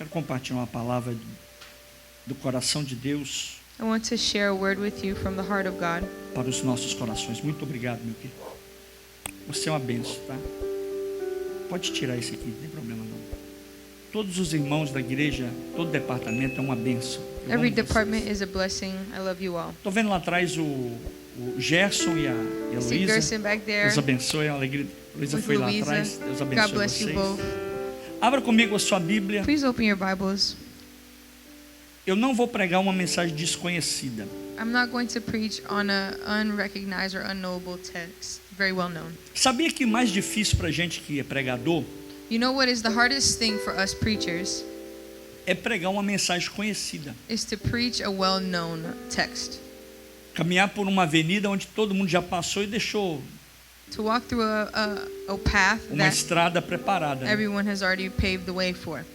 Quero compartilhar uma palavra do coração de Deus I want to share a word with you from the heart of God. para os nossos corações. Muito obrigado, meu querido. Você é uma benção, tá? Pode tirar isso aqui, não tem problema não. Todos os irmãos da igreja, todo departamento é uma benção. Every department is a blessing. I love you all. Estou vendo lá atrás o Gerson e a See Luísa. Gerson back there. Deus abençoe, é uma alegria. Luísa With foi lá Luísa. atrás. Deus God abençoe bless you vocês. both. Abra comigo a sua Bíblia. Please open your Bibles. Eu não vou pregar uma mensagem desconhecida. I'm not going to preach on a unrecognized or unknowable text, very well known. Sabia que mais difícil para a gente que é pregador You know what is the hardest thing for us preachers é pregar uma mensagem conhecida. is to preach a well-known text. Caminhar por uma avenida onde todo mundo já passou e deixou To walk through a path uma that estrada preparada. everyone has already paved the way for.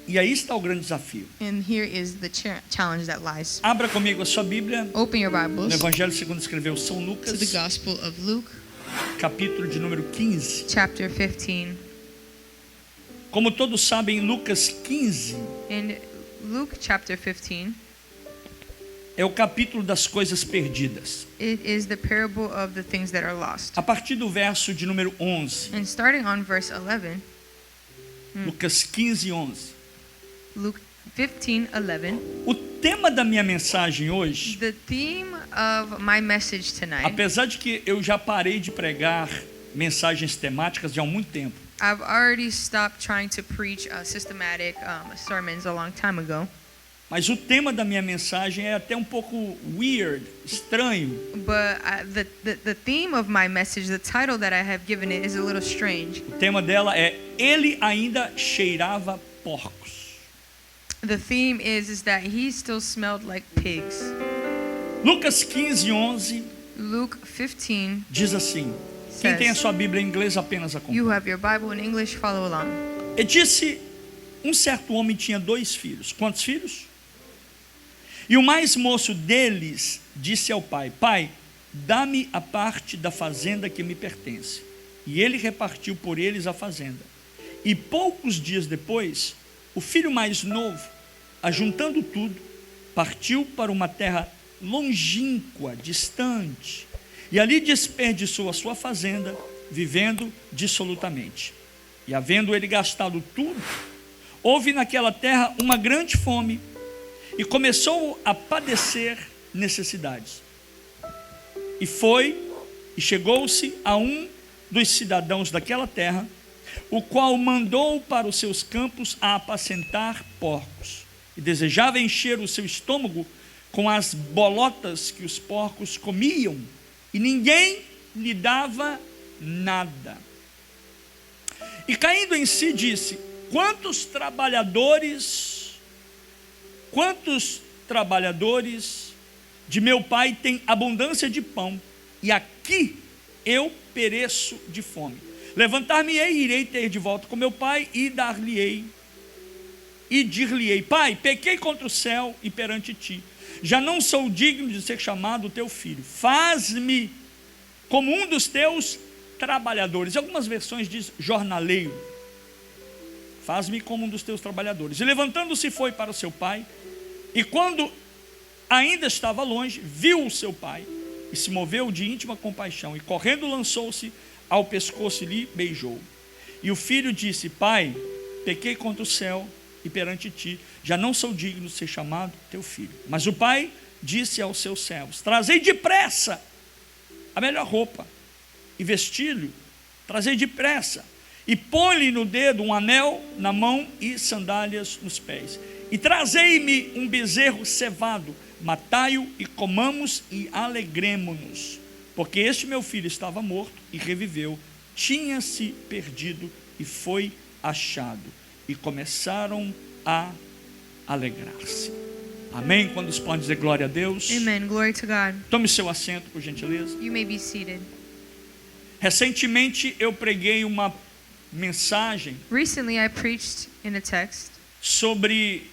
E aí está o grande desafio. And here is the challenge that lies. Abra comigo a sua Bíblia Open your no Bibles Evangelho segundo escreveu São to Lucas, the Gospel of Luke, capítulo de número 15. chapter 15. Como todos sabem, Lucas 15 In Luke chapter 15, é o capítulo das coisas perdidas. it is the parable of the things that are lost. A partir do verso de número 11, And starting on verse 11, Lucas 15, 11. Luke 15:11, O tema da minha mensagem hoje, the theme of my message tonight, apesar de que eu já parei de pregar mensagens temáticas já há muito tempo, I've already stopped trying to preach systematic sermons a long time ago, mas o tema da minha mensagem é até um pouco weird, estranho. but the theme of my message, the title that I have given it, is a little strange. O tema dela é Ele ainda cheirava porcos. The theme is that he still smelled like pigs. Lucas 15, 11 Luke 15 diz assim. Quem tem a says, sua Bíblia em inglês apenas acompanha. you have your Bible in English, follow along. E disse, um certo homem tinha 2 filhos. Quantos filhos? E o mais moço deles disse ao pai, pai, dá-me a parte da fazenda que me pertence. E ele repartiu por eles a fazenda. E poucos dias depois, o filho mais novo, ajuntando tudo, partiu para uma terra longínqua, distante, e ali desperdiçou a sua fazenda, vivendo dissolutamente. E havendo ele gastado tudo, houve naquela terra uma grande fome, e começou a padecer necessidades. E foi, e chegou-se a um dos cidadãos daquela terra, o qual mandou para os seus campos a apacentar porcos, e desejava encher o seu estômago com as bolotas que os porcos comiam, e ninguém lhe dava nada. E caindo em si disse, quantos trabalhadores de meu pai têm abundância de pão, e aqui eu pereço de fome. Levantar-me-ei e irei ter de volta com meu pai e dir-lhe-ei, pai, pequei contra o céu e perante ti, já não sou digno de ser chamado teu filho, faz-me como um dos teus trabalhadores. Em algumas versões diz jornaleiro, faz-me como um dos teus trabalhadores. E levantando-se foi para o seu pai, e quando ainda estava longe, viu o seu pai, e se moveu de íntima compaixão, e correndo lançou-se ao pescoço e lhe beijou. E o filho disse, pai, pequei contra o céu e perante ti, já não sou digno de ser chamado teu filho. Mas o pai disse aos seus servos, trazei depressa a melhor roupa, e vesti-lo, trazei depressa, e põe-lhe no dedo um anel na mão e sandálias nos pés. E trazei-me um bezerro cevado, matai-o e comamos e alegremo-nos. Porque este meu filho estava morto e reviveu, tinha-se perdido e foi achado. E começaram a alegrar-se. Amém? Quando podem dizer glória a Deus? Amen. Glory to God. Tome seu assento, por gentileza. You may be seated. Recentemente eu preguei uma mensagem Recently, I preached in a text sobre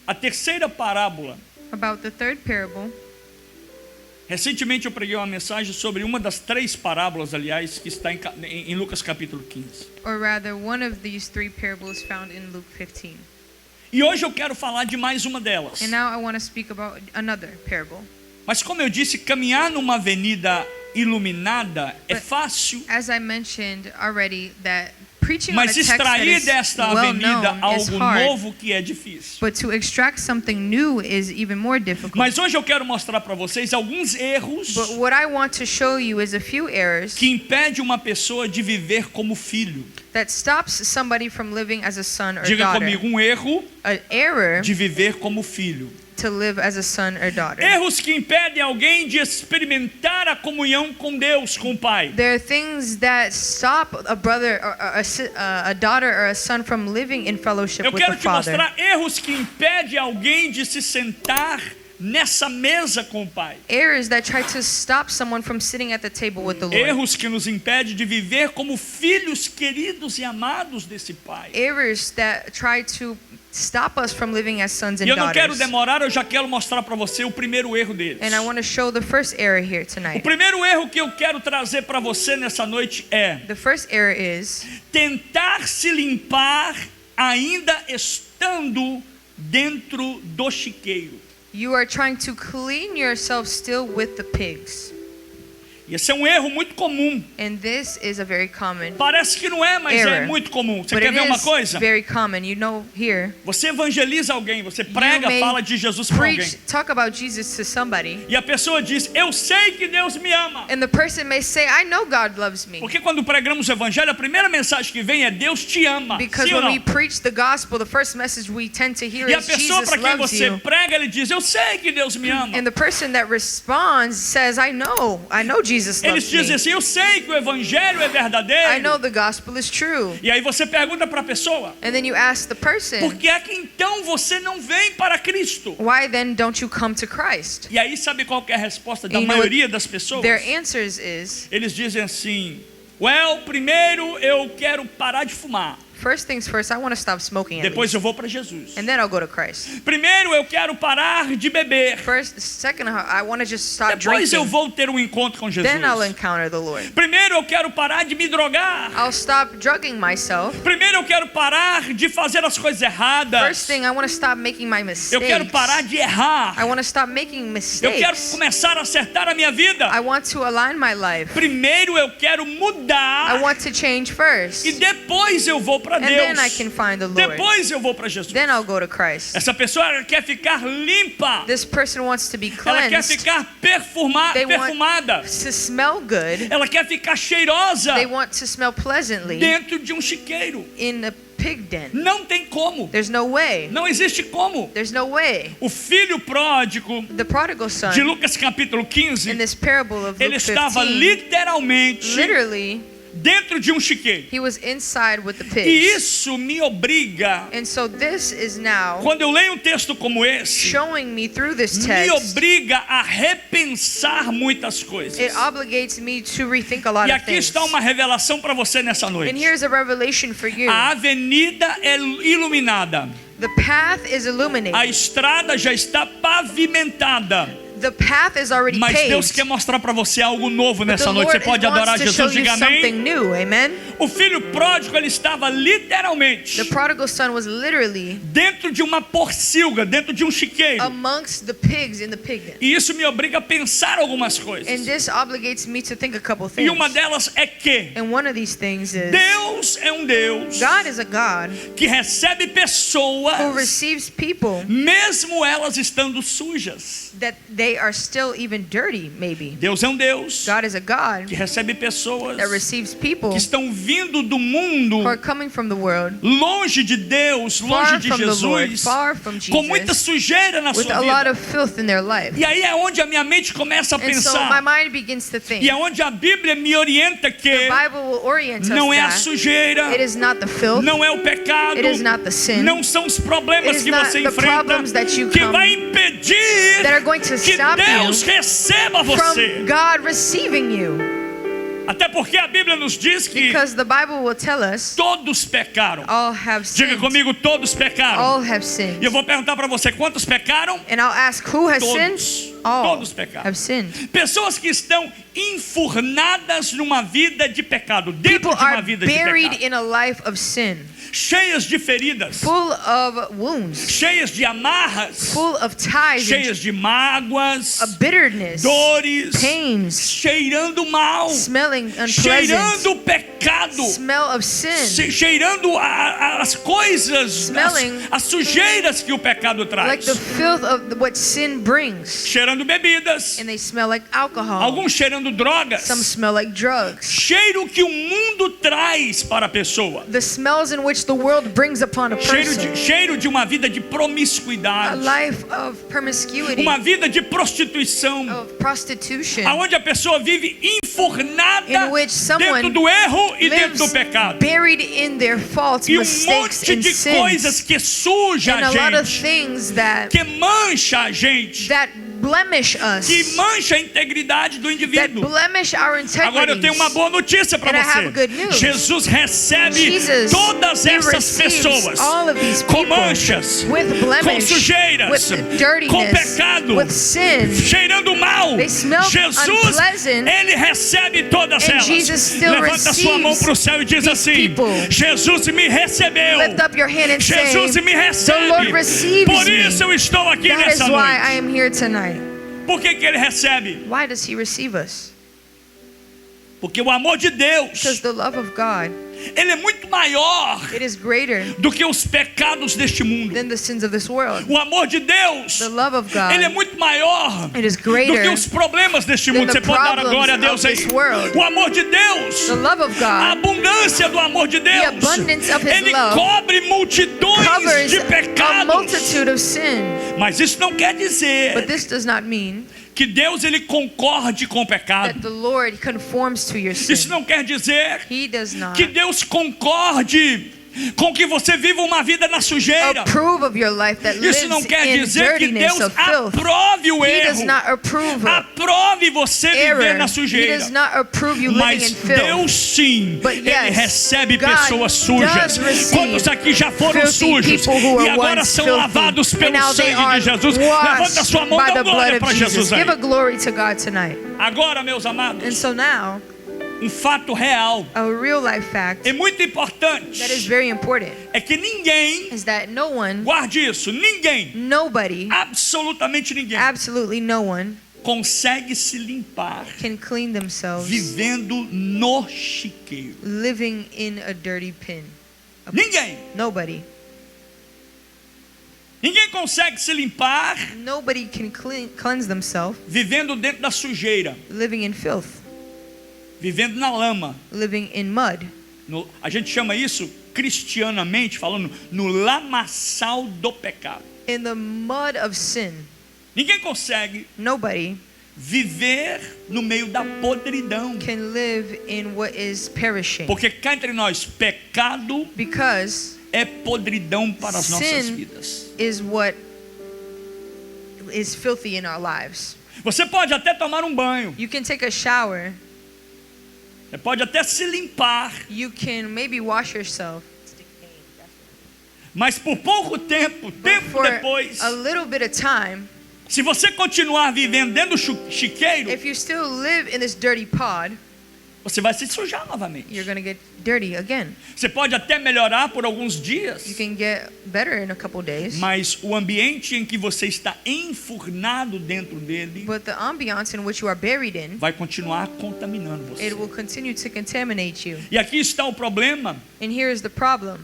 a terceira parábola about the third parable Recentemente eu preguei uma mensagem sobre uma das 3 parábolas, aliás, que está em Lucas capítulo 15. Or rather, one of these 3 parables found in Luke 15. E hoje eu quero falar de mais uma delas. And now I want to speak about another parable. Mas como eu disse, caminhar numa avenida iluminada é fácil, As I mentioned already, that preaching on a mas text that extrair is desta well avenida known is algo hard, novo que é difícil. but to extract something new is even more difficult. Mas hoje eu quero mostrar para vocês alguns erros But what I want to show you is a few errors que impedem uma pessoa de viver como filho. that stops somebody from living as a son or Diga daughter. comigo, um erro An error de viver como filho. to live as a son or daughter. Erros que impedem alguém de experimentar a comunhão com Deus, com o Pai. There are things that stop a brother or a daughter or a son from living in fellowship Eu with the quero te Father. mostrar erros que impedem alguém de se sentar nessa mesa com o Pai. Errors that try to stop someone from sitting at the table with the Lord. Erros que nos impedem de viver como filhos queridos e amados desse Pai. Errors that try to stop us from living as sons and E eu não quero daughters. demorar, eu já quero mostrar para você o primeiro erro deles. And I want to show the first error here O tonight. primeiro erro que eu quero trazer para você nessa noite é The first error is tentar se limpar ainda estando dentro do chiqueiro. you are trying to clean yourself still with the pigs. E esse é um erro muito comum. And this is a very common, Parece que não é, mas é Error. muito comum. Você but quer it ver uma is coisa? very common. You know, here, Você evangeliza alguém, você prega, may fala de Jesus para alguém. preach, talk about Jesus to somebody, E a pessoa diz, eu sei que Deus me ama. and the person may say, I know God loves me. Porque quando pregamos o evangelho, a primeira mensagem que vem é Deus te ama. Because Sim ou when não? we preach the gospel, the first message we tend to hear E a is pessoa Jesus para quem loves você you. prega, ele diz, eu sei que Deus me ama. And the person that responds says, I know Jesus Eles loves dizem me. assim, eu sei que o evangelho é I know verdadeiro. the gospel is true. E aí você pergunta para a pessoa, And then you ask the por person, que é que então você não vem para Cristo? why then don't you come to Christ? E aí sabe qual que é a resposta da You know maioria what das pessoas? Their answers is, Eles dizem assim, primeiro eu quero parar de fumar. first things first, I want to stop smoking at Depois least. eu vou para Jesus. And then I'll go to Christ. Primeiro eu quero parar de beber. Second, I want to just stop Depois eu drinking. vou ter um encontro com Jesus. Then I'll encounter the Lord. Primeiro eu quero parar de me drogar. I'll stop drugging myself. Primeiro eu quero parar de fazer as coisas First erradas. thing, I want to stop making my Eu quero mistakes. parar de errar. I want to stop making Eu quero mistakes. começar a acertar a minha vida. I want to align my life. Primeiro eu quero I mudar. want to change first. E depois eu vou para And then I Deus. can find the Lord. Depois eu vou para Jesus. Then I'll go to Christ. Essa pessoa ela quer ficar limpa. This person wants to be Ela quer cleansed. ficar They want perfumada. to smell good. Ela quer ficar cheirosa They want to smell pleasantly dentro de um chiqueiro. in a pig den. Não tem como. There's no way. Não existe como. There's no way. O filho pródigo The prodigal son de Lucas capítulo 15, in this parable of ele Luke estava 15, literalmente literally, dentro de um chiqueiro. he was inside with the E pigs. isso me obriga, And so this is now quando eu leio um texto como esse, showing me through this me text. obriga a repensar muitas coisas. It obligates me to rethink a lot E of aqui things. está uma revelação para você nessa And noite. here's a revelation for you. A avenida é iluminada. The path is A illuminated. estrada já está pavimentada. The path is already Mas Deus paved. quer mostrar para você algo novo The nessa noite. Você Lord pode adorar wants to show Jesus, you diga amém. something new. Amen. O filho pródigo, ele estava literalmente The prodigal son was literally dentro de uma porcilga, dentro de um chiqueiro. amongst the pigs in the pig den. E isso me obriga a pensar algumas And coisas. this obligates me to think a couple E things. uma delas é que And one of these things is Deus é um Deus God is a God que recebe who pessoas, receives people mesmo elas estando sujas. that they are still even dirty, maybe. Deus é um Deus God is a God que recebe pessoas that receives people que estão vindo do mundo who are coming from the world, longe de Deus, longe far de from the Lord, Jesus, far from com muita Jesus, sujeira na with sua a lot vida. of filth in their life. E aí é onde a minha mente começa a And so my pensar. mind begins to think. E é onde a Bíblia me orienta que The Bible will orient us não é a that sujeira, it is not the filth, não é o pecado, it is not the sin, não são os problemas It is que not você the enfrenta problems that you que come vai impedir that are going to que stop Deus you receba você. from God receiving you. Até porque a Bíblia nos diz que Because the Bible will tell us todos pecaram. all have Diga sinned. comigo, todos pecaram. All have E sinned. eu vou perguntar para você, quantos pecaram? And I'll ask, who has Todos. sinned? All Todos pecaram. have sinned. Pessoas que estão enfurnadas numa vida de pecado, dentro People de uma are vida de buried pecado, in a life of sin, cheias de feridas, full of wounds, cheias de amarras, full of ties, cheias de mágoas, of bitterness, dores, pains, cheirando mal, smelling unpleasant, cheirando o pecado, smell of sin, cheirando as coisas, Smelling as sujeiras que o pecado like traz, the filth of what sin brings. cheirando bebidas, And they smell like alcohol. alguns cheirando drogas, Some smell like drugs. cheiro que o mundo traz para a pessoa, The smells in which the world brings upon a person. cheiro de uma vida de A promiscuidade, life of promiscuity, uma vida de prostituição, of prostitution, aonde a pessoa vive enfurnada in which someone dentro do erro e dentro do lives pecado. buried in their faults, E mistakes, monte and de coisas sins, que suja and a a lot of gente, things that que mancha a gente, blemish que us, mancha a integridade do that indivíduo. blemish our Agora eu tenho uma integrity. boa notícia para And I have good você. news. Jesus recebe Jesus, todas He essas receives pessoas all of these com people manchas, with com blemish, sujeiras, with dirtiness, com pecado, with sin. cheirando mal. They smell Jesus, unpleasant, Ele recebe todas and elas. Jesus still Levanta sua mão receives para o céu e diz these assim: people. Jesus me recebeu. Lift up your hand and say, Jesus me the Lord recebe. receives Por me. isso eu estou aqui That is nessa why I noite. am here tonight. Por que Ele recebe? Why does He receive us? Porque o amor de Deus, Because the love of God, Ele é muito maior it is greater do que os pecados deste mundo. than the sins of this world. O amor de Deus, The love of Ele é God, muito maior it is do que greater os problemas deste than mundo. the Você pode dar a glória a problems Deus of aí. this world. O amor de Deus, the love of a God abundância do amor de Deus, abundance of His Ele love cobre multidões covers de a pecados. multitude of sin. Mas isso não quer But dizer this does not mean que Deus ele concorde com o that pecado. the Lord conforms to your Isso sin. não quer dizer He does not que Deus concorde com que você viva uma vida na sujeira. approve of your life that lives Isso não quer in dizer que dirtiness Deus of filth. aprove o He does erro. not approve of Aprove você viver error. na He sujeira. does not approve you living Mas in filth. Deus sim, But Ele yes, recebe God pessoas sujas. does receive Quantos aqui já foram filthy sujos people who e were agora once são filthy, lavados and pelo now they sangue are de Jesus? washed Levanta sua mão, by dá the blood glória of para Jesus. Jesus aí. Give a glory to God tonight. Agora, meus And amados, so now, fato real a real life fact é muito importante that is very important é que ninguém, is that no one, guarde isso, ninguém, nobody, absolutamente ninguém, absolutely no one consegue se limpar can clean themselves vivendo no chiqueiro. living in a dirty pen. Ninguém. Nobody. Ninguém consegue se limpar Nobody can cleanse themselves vivendo dentro da sujeira, living in filth, vivendo na lama. living in mud. A gente chama isso, cristianamente falando, no lamaçal do pecado. In the mud of sin. Ninguém consegue Nobody viver no meio da podridão. can live in what is perishing. Porque cá entre nós, pecado Because é podridão para as nossas sin vidas. is what is filthy in our lives. Você pode até tomar um banho, You can take a shower. você pode até se limpar, You can maybe wash yourself. mas por pouco tempo, But tempo for depois, a little bit of time, se você continuar vivendo dentro do chiqueiro, if you still live in this dirty pod, você vai se sujar novamente. you're going to get dirty again. Você pode até melhorar por alguns You dias, can get better in a couple days, mas o ambiente em que você está enfurnado dentro dele but the ambiance in which you are buried in, vai continuar contaminando você. it will continue to contaminate you. E aqui está o problema, And here is the problem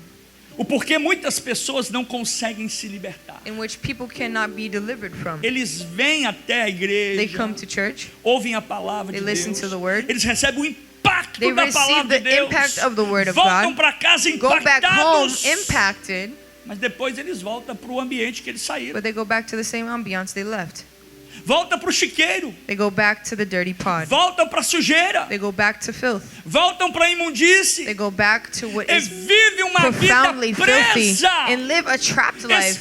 o porquê muitas pessoas não conseguem se libertar. in which people cannot be delivered from. Eles vêm até a They igreja, come to church, ouvem a palavra de they listen Deus, to the word, eles recebem o impacto they da receive palavra de the Deus, impact of the word of voltam God, para casa go back home impactados, impacted, mas depois eles voltam para o ambiente que eles saíram, but they go back to the same ambiance they left. voltam para o chiqueiro, They go back to the dirty pod. voltam para a sujeira, They go back to filth. voltam para a imundície, They go back to what e is vive uma vida profoundly filthy presa, and live a trapped life,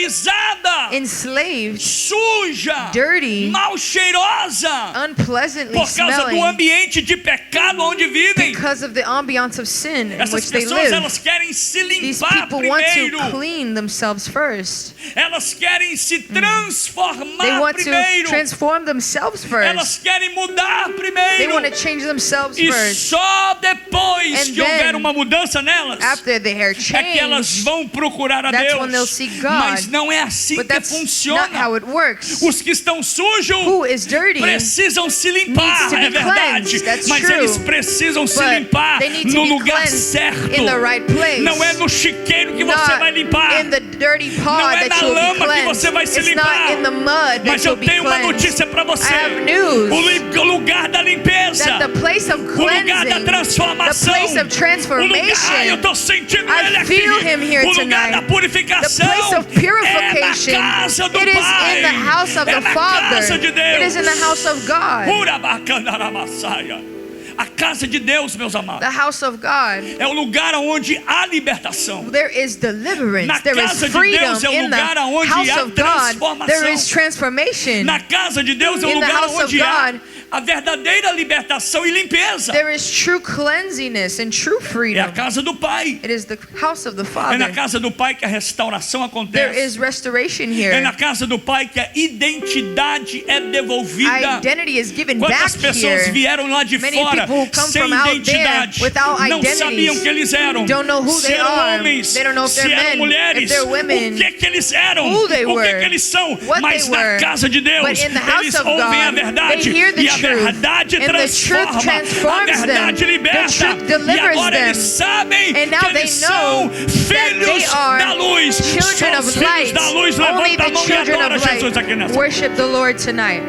escravizada, enslaved, suja, dirty, mal cheirosa, unpleasantly por causa do smelling ambiente de pecado onde vivem. because of the ambiance of sin in Essas which they pessoas, live. elas querem se These limpar people want primeiro, to clean themselves first. elas querem se transformar They want to primeiro, primeiro. transform themselves Elas first. querem mudar They primeiro. want to change themselves E first. só depois And que houver then, uma mudança nelas, After they are é que elas changed, vão procurar a that's when they'll Deus. seek God. Mas não é assim but que that's not funciona. how it works. Os que estão sujos Who is dirty precisam se limpar, needs to be é verdade. cleansed. That's Mas true. eles precisam se But limpar they need to no be lugar cleansed certo. in the right place. Não é no chiqueiro que você Not vai limpar. in the dirty Não pod é that na you'll be lama que cleansed. você vai se It's limpar. not in the mud that Mas eu you'll be tenho uma cleansed. notícia para você. I have news O lugar da limpeza, that the place of o lugar da cleansing, the transformação, place of o lugar, transformation, eu estou sentindo I ele aqui. feel him here O lugar da tonight. purificação The place of purification, é na casa do it is Pai. in the house of é the na Father. casa de Deus. It is in the house of God. Urabacandaramasaia. A casa de Deus, meus amados, The house of God. é o lugar onde há libertação. There is deliverance. Na There is casa de freedom Deus é o in the lugar onde house há of God. There is transformação. transformation. Na casa de Deus é o In the lugar house of onde há God, a verdadeira libertação e limpeza. There is true cleansiness and true É a freedom. casa do Pai. It is the house of the É na Father. casa do Pai que a restauração There acontece. is restoration É na here. casa do Pai que a identidade é devolvida. Identity is given Quantas back pessoas here. vieram lá de Many fora people who come sem from out there identidade, without não identities. sabiam que eles eram, Don't know who se they eram are. homens, They don't know if se they're eram men, mulheres, if they're women, o que eles eram, who they o que were, eles são, what mas they na were. casa de Deus, But in the house eles of ouvem a God, verdade they hear the e a truth, verdade and the truth transforma, a transforms verdade them. liberta, The truth e delivers agora them. eles sabem And now que they eles são know that they filhos are da luz, children são os of filhos light. da luz. Only Levanta a the mão e children adora of Jesus aqui light nessa. worship the Lord tonight.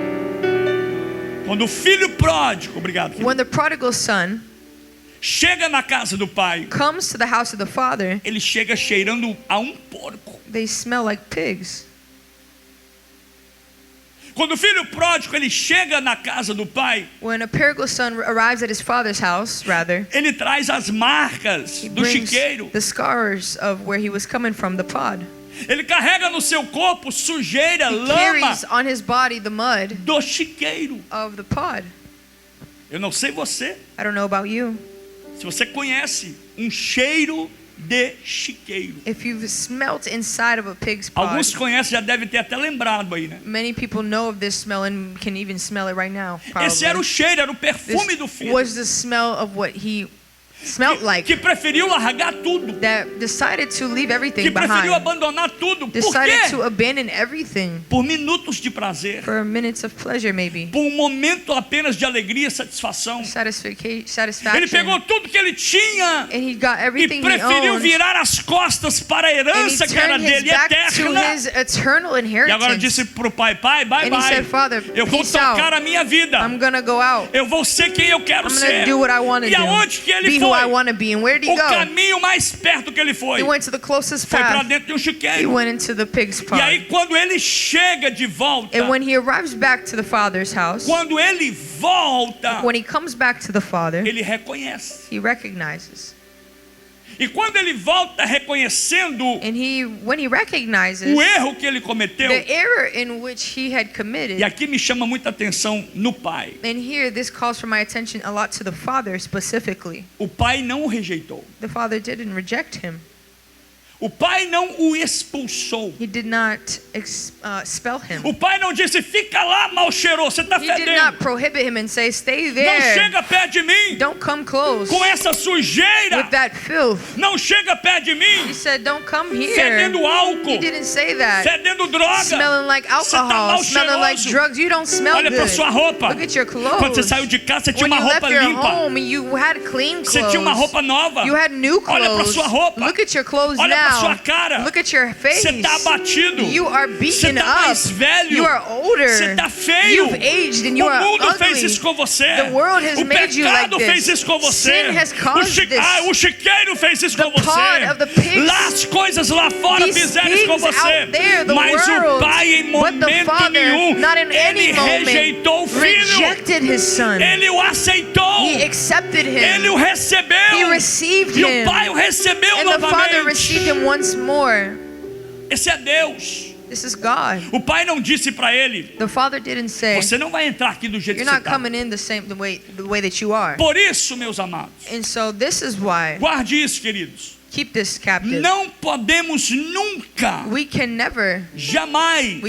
Quando o filho pródigo, obrigado, querido, When the prodigal son chega na casa do pai, comes to the house of the Father, ele chega cheirando a um porco. they smell like pigs. Quando o filho pródigo ele chega na casa do pai, When a prodigal son arrives at his father's house, rather, ele traz as marcas he do brings chiqueiro. the scars of where he was coming from, the pod. Ele carrega no seu corpo sujeira, He lama carries on his body the mud do chiqueiro. of the pod. Eu não sei você, I don't know about you. se você conhece um cheiro de chiqueiro. If you've smelt inside of a pig's pod, Alguns conhecem, já devem ter até lembrado aí, né? many people know of this smell and can even smell it right now. Esse era o Probably. cheiro, era o perfume do This filho. was the smell of what he smelled like. Que preferiu largar tudo. That decided to leave everything Que preferiu behind. abandonar tudo. Por Decided to quê? abandon everything Por minutos de prazer. for minutes of pleasure, maybe. Por um momento apenas de alegria e satisfação. Ele Satisfaction. pegou tudo que ele tinha And he got e everything he preferiu owned. virar as costas para a And he herança que era turned his dele back to eterna. his eternal E agora inheritance. disse para o pai: Pai, bye And he bye. said, Father, Eu vou peace tocar out. a minha vida. I'm gonna go out. Eu vou ser quem eu quero I'm ser. gonna do what I want to E aonde do. que ele Be who I foi? want to be. And where did he O go? caminho mais perto que ele foi He went to the closest foi para path. dentro de um He chiqueiro. went into the pig's E pod. aí quando ele chega de volta, And when he arrives back to the father's house, quando ele volta, when he comes back to the father, ele reconhece. he recognizes. E quando ele volta reconhecendo And when he recognizes o erro que ele cometeu, the error in which he had committed, e aqui me chama muita atenção no pai. and here this calls for my attention a lot to the father specifically. O pai não o rejeitou. The father didn't reject him. O pai não o expulsou. He did not expel him. O pai não disse: fica lá, mal cheiroso, você está He did fedendo. not prohibit him and say, stay Não there. chega perto de mim Don't come close com essa sujeira. with that filth. Não chega perto de He mim said, don't come here. fedendo He álcool, didn't say that. fedendo droga. Smelling like Você tá alcohol, mal smelling like cheiroso. drugs. You don't smell Olha para good. sua roupa. Look at your Quando você clothes. saiu de casa, você tinha When uma you left roupa your limpa. home, you had clean Você tinha uma clothes. roupa nova. You had new Olha para clothes. sua roupa. Look at your clothes Olha para sua now. cara. Look at your face. Você está abatido. You are Você beaten está up. mais velho. You are older. Você está feio. You've aged and you O are mundo fez ugly. isso com você. The world has O made you like pecado this. fez isso com você. Sin has caused this. O chiqueiro fez isso The com você. pod of the pigs. Lá as coisas lá fora These fizeram isso com pigs você. out there, the Mas o world, pai em but the momento father, nenhum not in ele any moment, rejeitou o filho. rejected his son. Ele o aceitou. He accepted him. Ele o recebeu. He received E o him. pai o recebeu And the father novamente. received him once more. Esse é Deus. This is God. O pai não disse para ele: The father didn't say, você não vai entrar aqui do jeito you're que você not está. coming in the way that you are. Por isso, meus amados, And so this is why, guarde isso, queridos. Keep this captive. Não podemos nunca, We can never jamais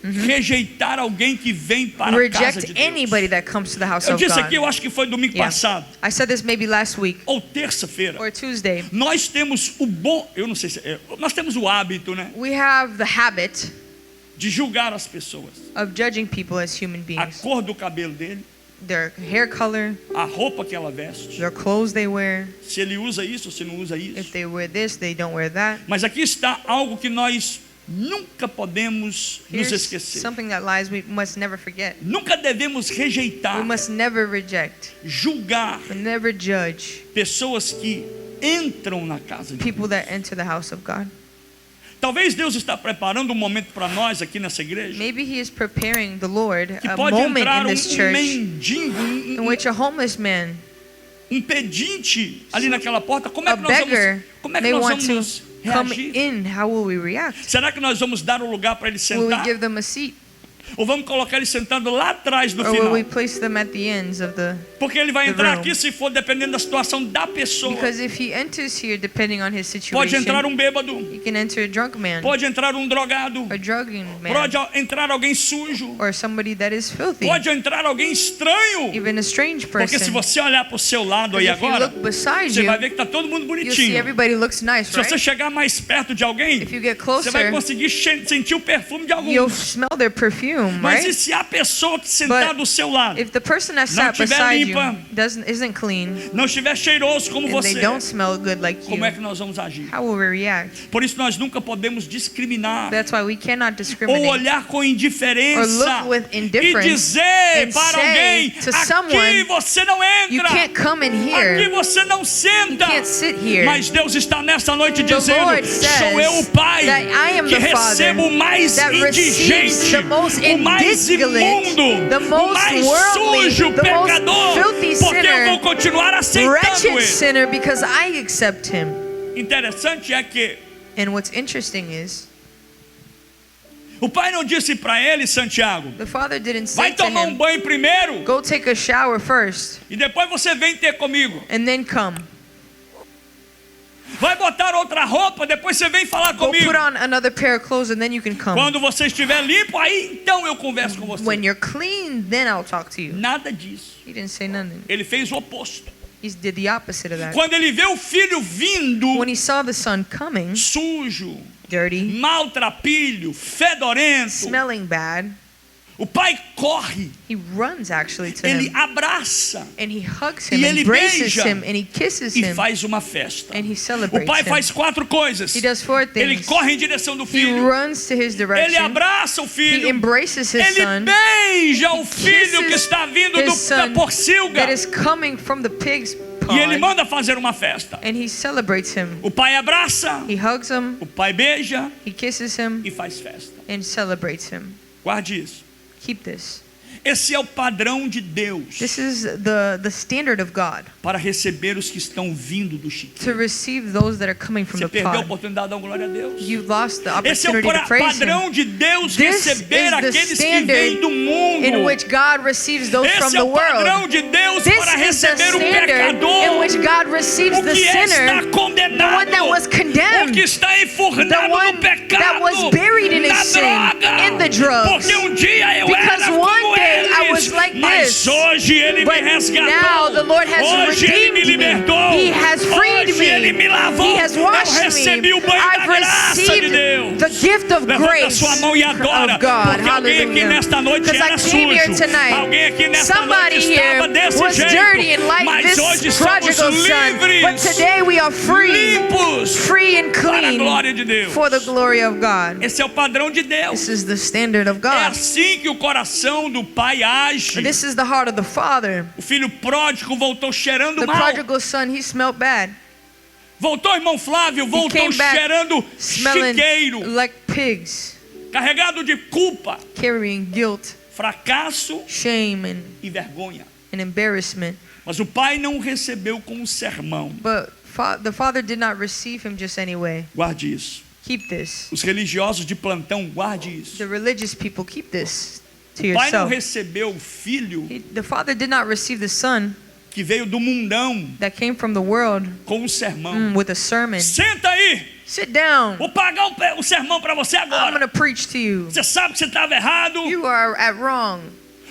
rejeitar alguém que vem para a casa reject de Deus. anybody that comes to the house Eu of disse aqui, eu God. acho que foi domingo Yeah. passado, I said this maybe last week ou terça-feira. or Tuesday. Nós temos o bom, eu não sei se nós temos o hábito, né, We have the habit de julgar as pessoas. of judging people as human A beings. cor do cabelo dele, Their hair color, a roupa que ela veste, their clothes they wear. se ele usa isso ou se não usa If isso. they wear this, they don't wear that. Mas aqui está algo que nós nunca podemos nos Here's esquecer. something that lies we must never forget. Nunca devemos rejeitar, We must never reject, julgar never judge pessoas que entram na casa de Deus. people that enter the house of God. Talvez Deus está preparando um momento para nós aqui nessa igreja, Maybe He is preparing the Lord que a pode moment entrar in um this church mendigo, in which a homeless man, um pedinte ali naquela porta. Como é a que nós beggar, vamos, como é que may nós want to vamos come reagir? in. How will we react? Será que nós vamos dar um lugar para ele Will we sentar? give them a seat, Ou vamos colocar ele sentado lá atrás do or will final? we place them at the ends of the? Porque ele vai the entrar room? aqui se for dependendo da situação da pessoa. Because if he enters here, depending on his Pode entrar situation, um bêbado, he can enter a drunk man, pode entrar um drogado, a drugging man, pode entrar alguém sujo, or somebody that is filthy, pode entrar alguém estranho. even a strange Porque se person. você olhar para o seu lado aí Because if you agora, look beside você vai you, ver que está todo mundo you'll see bonitinho. everybody looks nice, Se você right? chegar mais perto de alguém, If you get você vai closer, conseguir sentir o perfume de you'll alguns. smell their perfume, Mas e right? se a pessoa que sentar But do seu lado If the person that não sat tiver beside you limpa, isn't clean, não estiver cheiroso como and você, they don't smell good like you, como é que nós vamos agir? how will we react? Por isso nós nunca podemos discriminar That's why we cannot ou discriminate olhar com indiferença or look with e indifference dizer and para say alguém: to aqui someone, você não you entra, can't come in aqui here, você não you senta. can't sit here. Mas Deus está nesta noite The dizendo: Lord says sou eu o Pai that I am que the Father recebo o mais that receives indigente, the most o mais indignant, imundo, the o most mais worldly, sujo, the most pecador, filthy porque eu sinner, vou continuar aceitando wretched ele. sinner, because I accept him. Interessante é que And what's interesting is o Pai não disse para ele, Santiago: the Father didn't say vai to tomar um him, banho primeiro go take a shower first e depois você vem ter comigo. and then come. Vai botar outra roupa, depois você vem falar Go comigo. put on another pair of clothes and then you can come. Quando você estiver limpo, aí então eu converso com você. When you're clean, then I'll talk to you. Nada disso. He didn't say nothing. Ele fez o oposto. He did the opposite of that. Quando ele vê o filho vindo When he saw the son coming, sujo, dirty, maltrapilho, fedorento, smelling bad, o pai corre, he runs actually to ele him abraça and he hugs e him, ele embraces beija him, and he kisses e him, faz uma festa. and he O celebrates pai him. faz 4 coisas. He does 4 Ele things. corre em direção do He filho, runs to his ele direction. abraça o He filho, embraces his ele son. beija o filho que kisses está vindo his da son porcilga that is coming from the pig's e ele pod, manda fazer uma festa. and he celebrates him. O pai abraça, He hugs him, o pai beija he kisses him, e faz festa. and celebrates him. Guarde isso. Keep this. Esse é o padrão de Deus This is the standard of God para receber os que estão vindo do chiqueiro. to receive those that are coming from Você the perdeu a pod. oportunidade de dar uma glória a Deus. You've lost the Esse é o opportunity to praise padrão him. de Deus This receber is the aqueles que standard vêm do mundo. in which God receives those from Esse é the o padrão world. de Deus This para is the receber o standard pecador, in which God receives o the que está sinner, the condenado, one that was o condemned, que está the enfurnado one no pecado, that was buried in na his sin, droga, in the drugs. porque dia eu Because era one como day I eles, was like mas this. hoje ele me But resgatou, now the Lord has hoje ele me redeemed me. libertou, He has freed hoje me. ele me lavou, He has eu washed recebi me. o banho da I've graça de received Deus. the gift of Levanta grace sua mão e adora, of God. porque alguém aqui Hallelujah. nesta noite Because I era came here sujo, tonight. alguém aqui nesta Somebody noite estava here desse was jeito, dirty and like mas hoje this somos prodigal son. But livres, today we are free, limpos, free and para a clean glória de Deus. for the glory of God. Esse é o padrão de Deus. This is the standard of É God. assim que o coração do pai age. This is the heart of the Father. O filho pródigo voltou cheirando The mal. prodigal son, he smelled bad. Voltou, irmão Flávio, voltou came back cheirando Smelling chiqueiro, like pigs, carregado de culpa, carrying guilt, fracasso shame, and e vergonha. embarrassment. Mas o pai não recebeu com um sermão. But the Father did not receive him just anyway. Guarde isso. Keep this. Os religiosos de plantão, guarde isso. The religious people, keep this to O pai não yourself. recebeu o filho The Father did not receive the son que veio do mundão that came from the world com um sermão. with a sermon. Senta aí, Sit down. vou pagar o sermão para você I'm going agora. to preach to you. Você sabe que você estava errado. You are at wrong.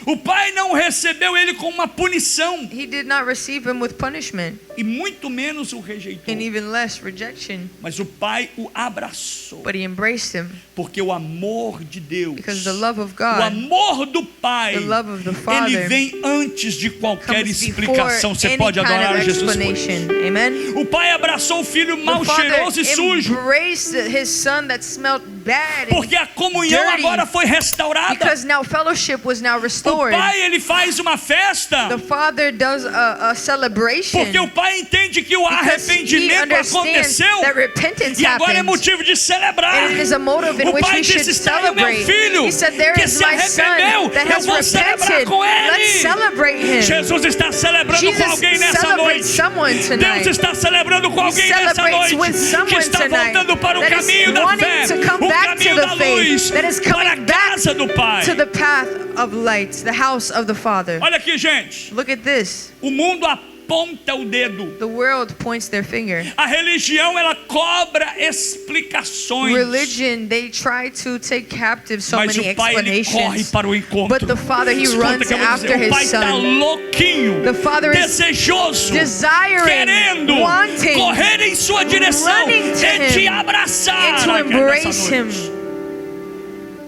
O pai não recebeu ele com uma punição He did not receive him with punishment, e muito menos o rejeitou. and even less rejection. Mas o pai o abraçou, But he embraced him porque o amor de Deus, because the love of o God, amor do pai, the love of the ele Father, vem antes de qualquer comes before explicação. Você any pode kind adorar of a Jesus por isso. explanation. Amen. O pai abraçou o filho mal The father cheiroso e sujo, embraced his son that smelled bad, and porque a comunhão dirty, agora foi restaurada. because now fellowship was now O restored. pai, ele faz uma festa, The father does a celebration porque o pai entende que o because he arrependimento understands aconteceu that repentance e agora é happened. motivo de celebrar. And it is a motive in O which pai we should disse: está aí o meu celebrate. filho He said, there que is se my son arrependeu, that eu has vou celebrar repented. com Let's ele. celebrate him. Jesus está celebrando com Jesus alguém nessa celebrates noite. someone Deus tonight. está celebrando com He alguém nessa celebrates noite with que someone está tonight voltando para o that is caminho da wanting fé, to come o back to caminho the da faith, luz, that is para a coming back casa do Pai. to the path of light, the house of the Father. Olha aqui, gente. Look at this. O mundo aponta o dedo. The world points their finger. A religião, ela cobra explicações. Religion, they try to take captive so Mas many o pai, ele corre explanations. para o encontro. But the Father, He Escuta runs que eu vou after dizer, o His pai está son. louquinho, The Father is desejoso, desiring, querendo wanting, correr em sua direção running to e te him, abraçar and to aqui nessa embrace noite. Him.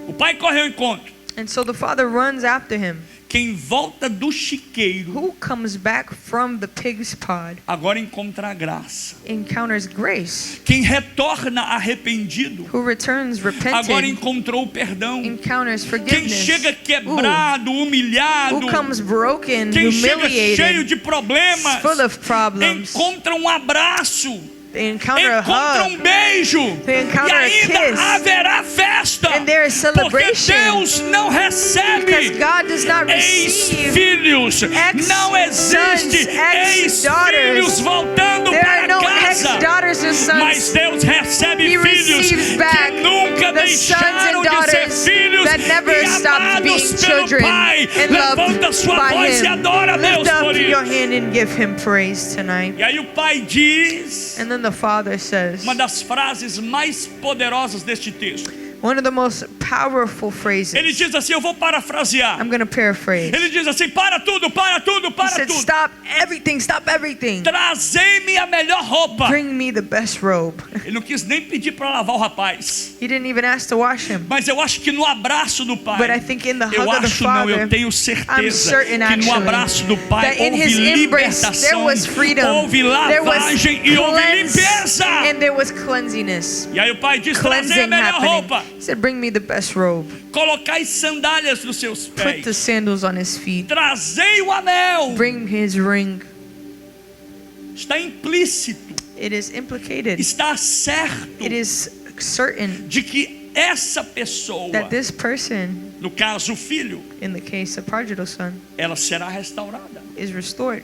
O pai corre ao encontro. And so the Father runs after Him. Quem volta do chiqueiro Who comes back from the pig's pod agora encontra a graça. encounters grace. Quem retorna arrependido Who returns agora repentant encontrou o perdão. encounters Quem forgiveness. chega quebrado, humilhado, Who comes broken, quem chega cheio humiliated, de problemas, full of problems. encontra um abraço, They encounter a encontra hug. um beijo, They encounter e a ainda kiss. haverá festa, And there is porque celebration. Deus não recebe Because God does not receive ex-filhos, não existe ex-daughters. ex-filhos voltando There para are no casa, ex-daughters or mas sons. Deus recebe He filhos receives back que nunca the sons deixaram and de ser daughters filhos that never e stopped amados being pelo children Pai. and Levanta loved sua by voz e Him. adora a Deus Lift up por your isso. hand and give Him praise tonight. E aí o pai diz And then the Father says, uma das frases mais poderosas deste texto. one of the most powerful phrases. Ele diz assim, eu vou parafrasear. I'm going to paraphrase. Ele diz assim, para tudo, para tudo, He para said, tudo. stop everything. Trazei-me a melhor roupa. Bring me the best robe. Ele não quis nem pedir para lavar o rapaz. He didn't even ask to wash him. Mas eu acho que no abraço do pai, But I think in the hug eu of the acho não, eu Father, tenho I'm certeza certain que no actually abraço do pai that in houve His embrace there libertação, was freedom, houve there was lavagem e houve cleanse, limpeza. and there was cleanliness. E aí o pai diz, trazei a Cleansing melhor happening. roupa. He said, bring me the best robe. Colocai sandálias nos seus Put the pés. sandals on his feet. Trazei o anel. Bring his ring. Está implícito, It is implicated. está certo It is certain de que essa pessoa, that this person, no caso o filho, in the case of prodigal son, ela será restaurada. is restored.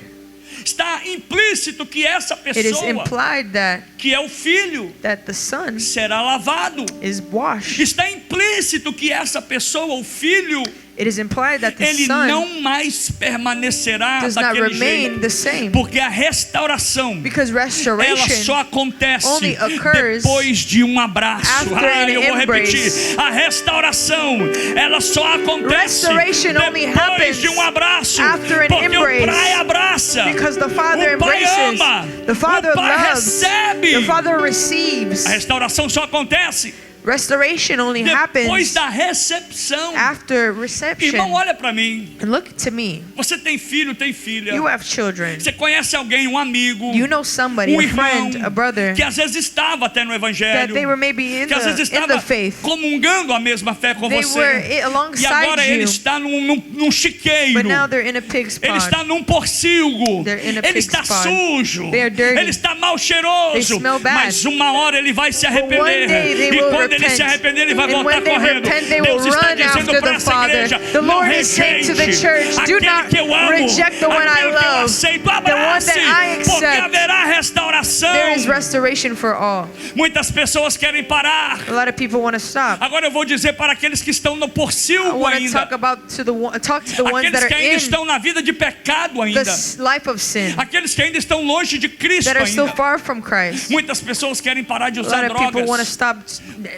Está implícito que essa It is pessoa, implied that que é o filho, the son será lavado. is washed. Está implícito que essa pessoa, o filho, It is implied that the ele son não mais permanecerá does not daquele remain jeito, the same. porque a restauração, Because ela restoration só acontece only occurs depois de um abraço. after an Eu vou repetir. embrace. A restauração, ela só acontece Restoration only depois happens de um abraço. after an Porque embrace. o pai abraça, Because the Father o pai embraces, ama, the Father o pai loves, recebe. the Father receives. A restauração só acontece Restoration only depois happens da recepção. after reception. Irmão, olha para mim. And look to me. Você tem filho, tem filha. You have children. Você conhece alguém, um amigo, You know somebody, a irmão, friend, a brother, que às vezes estava até no that evangelho, they were maybe in que às vezes the estava faith. comungando a mesma fé com They você, were e alongside agora ele you, está num chiqueiro, but now they're in a pig's ele pod. está num porcilgo, They're in a ele pig's está pod. sujo, They are dirty. ele está mal cheiroso, They smell bad. mas uma hora ele vai se one day arrepender, they e will quando quando eles se repent. arrependerem, ele vai And voltar when they correndo. repent, they will Deus está run dizendo after para the essa Father. igreja: The não Lord is saying to the rejeite church, do aquele not que eu amo, reject the one I aquele que eu love, aceito, the one abrace, that I porque accept. haverá restauração. There is restoration for all. Muitas pessoas querem parar. A lot of people want to stop. Agora eu vou dizer para aqueles que estão no I porcilgo want to ainda, talk to the ones aqueles that que are ainda in estão na vida de pecado the ainda, life of sin, aqueles que ainda estão longe de Cristo that are still ainda. far from Christ. Muitas pessoas querem parar de A usar lot of people want to drogas stop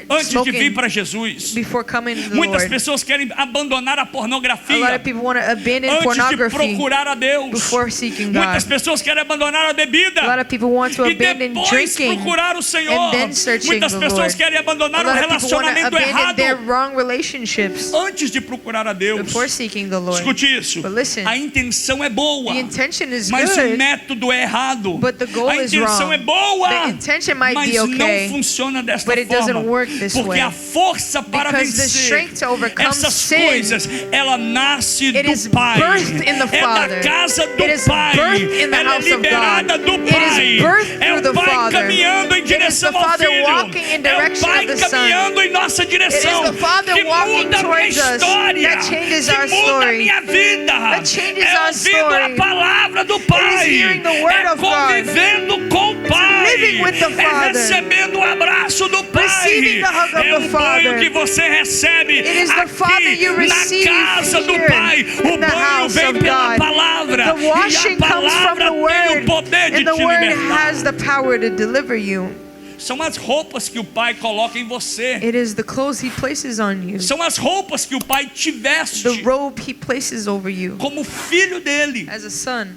antes de vir smoking para Jesus. before coming to the Muitas Lord. pessoas querem abandonar a A lot pornografia of people want to abandon antes de pornography procurar a Deus. before seeking Muitas God. pessoas querem abandonar a bebida A lot of people want to e abandon depois drinking procurar o Senhor. and then searching Muitas the pessoas Lord. querem A abandonar o lot of people want to relacionamento abandon errado their wrong relationships antes de procurar a Deus. before seeking the Lord. Escute isso. But listen, A intenção é boa, the intention is mas o good, método é errado. but the goal A is intenção wrong. é boa, The intention might mas be okay, não funciona desta but it doesn't forma. work this Porque way. a força para Because the vencer strength to overcome essas sin, coisas, ela nasce it do is Pai. birthed in the É da Father. casa do It is Pai. birthed in the Ela é house of liberada God. do It is Pai. birthed É through o the Pai Father. caminhando em It is the direção ao Father Filho. walking in É o direction Pai of the Son. caminhando em nossa direção. It is the Father Que walking muda a minha towards us. história. That changes Que our muda a story. minha vida. That changes É our ouvindo story. a palavra do Pai. hearing the word É of God. convivendo com o Pai. living with the É Father. recebendo o abraço do Pai. Receiving the hug of É the o banho Father. que você recebe It is the aqui Father you receive na casa do here Pai. O in the banho house vem of pela God. palavra. The E a washing comes from palavra the tem o Word, poder de and the te Word libertar. has the power to deliver you. São as roupas que o Pai coloca em você. It is the clothes He places on you, São as roupas que o Pai te veste the robe He places over you como filho dele. as a son,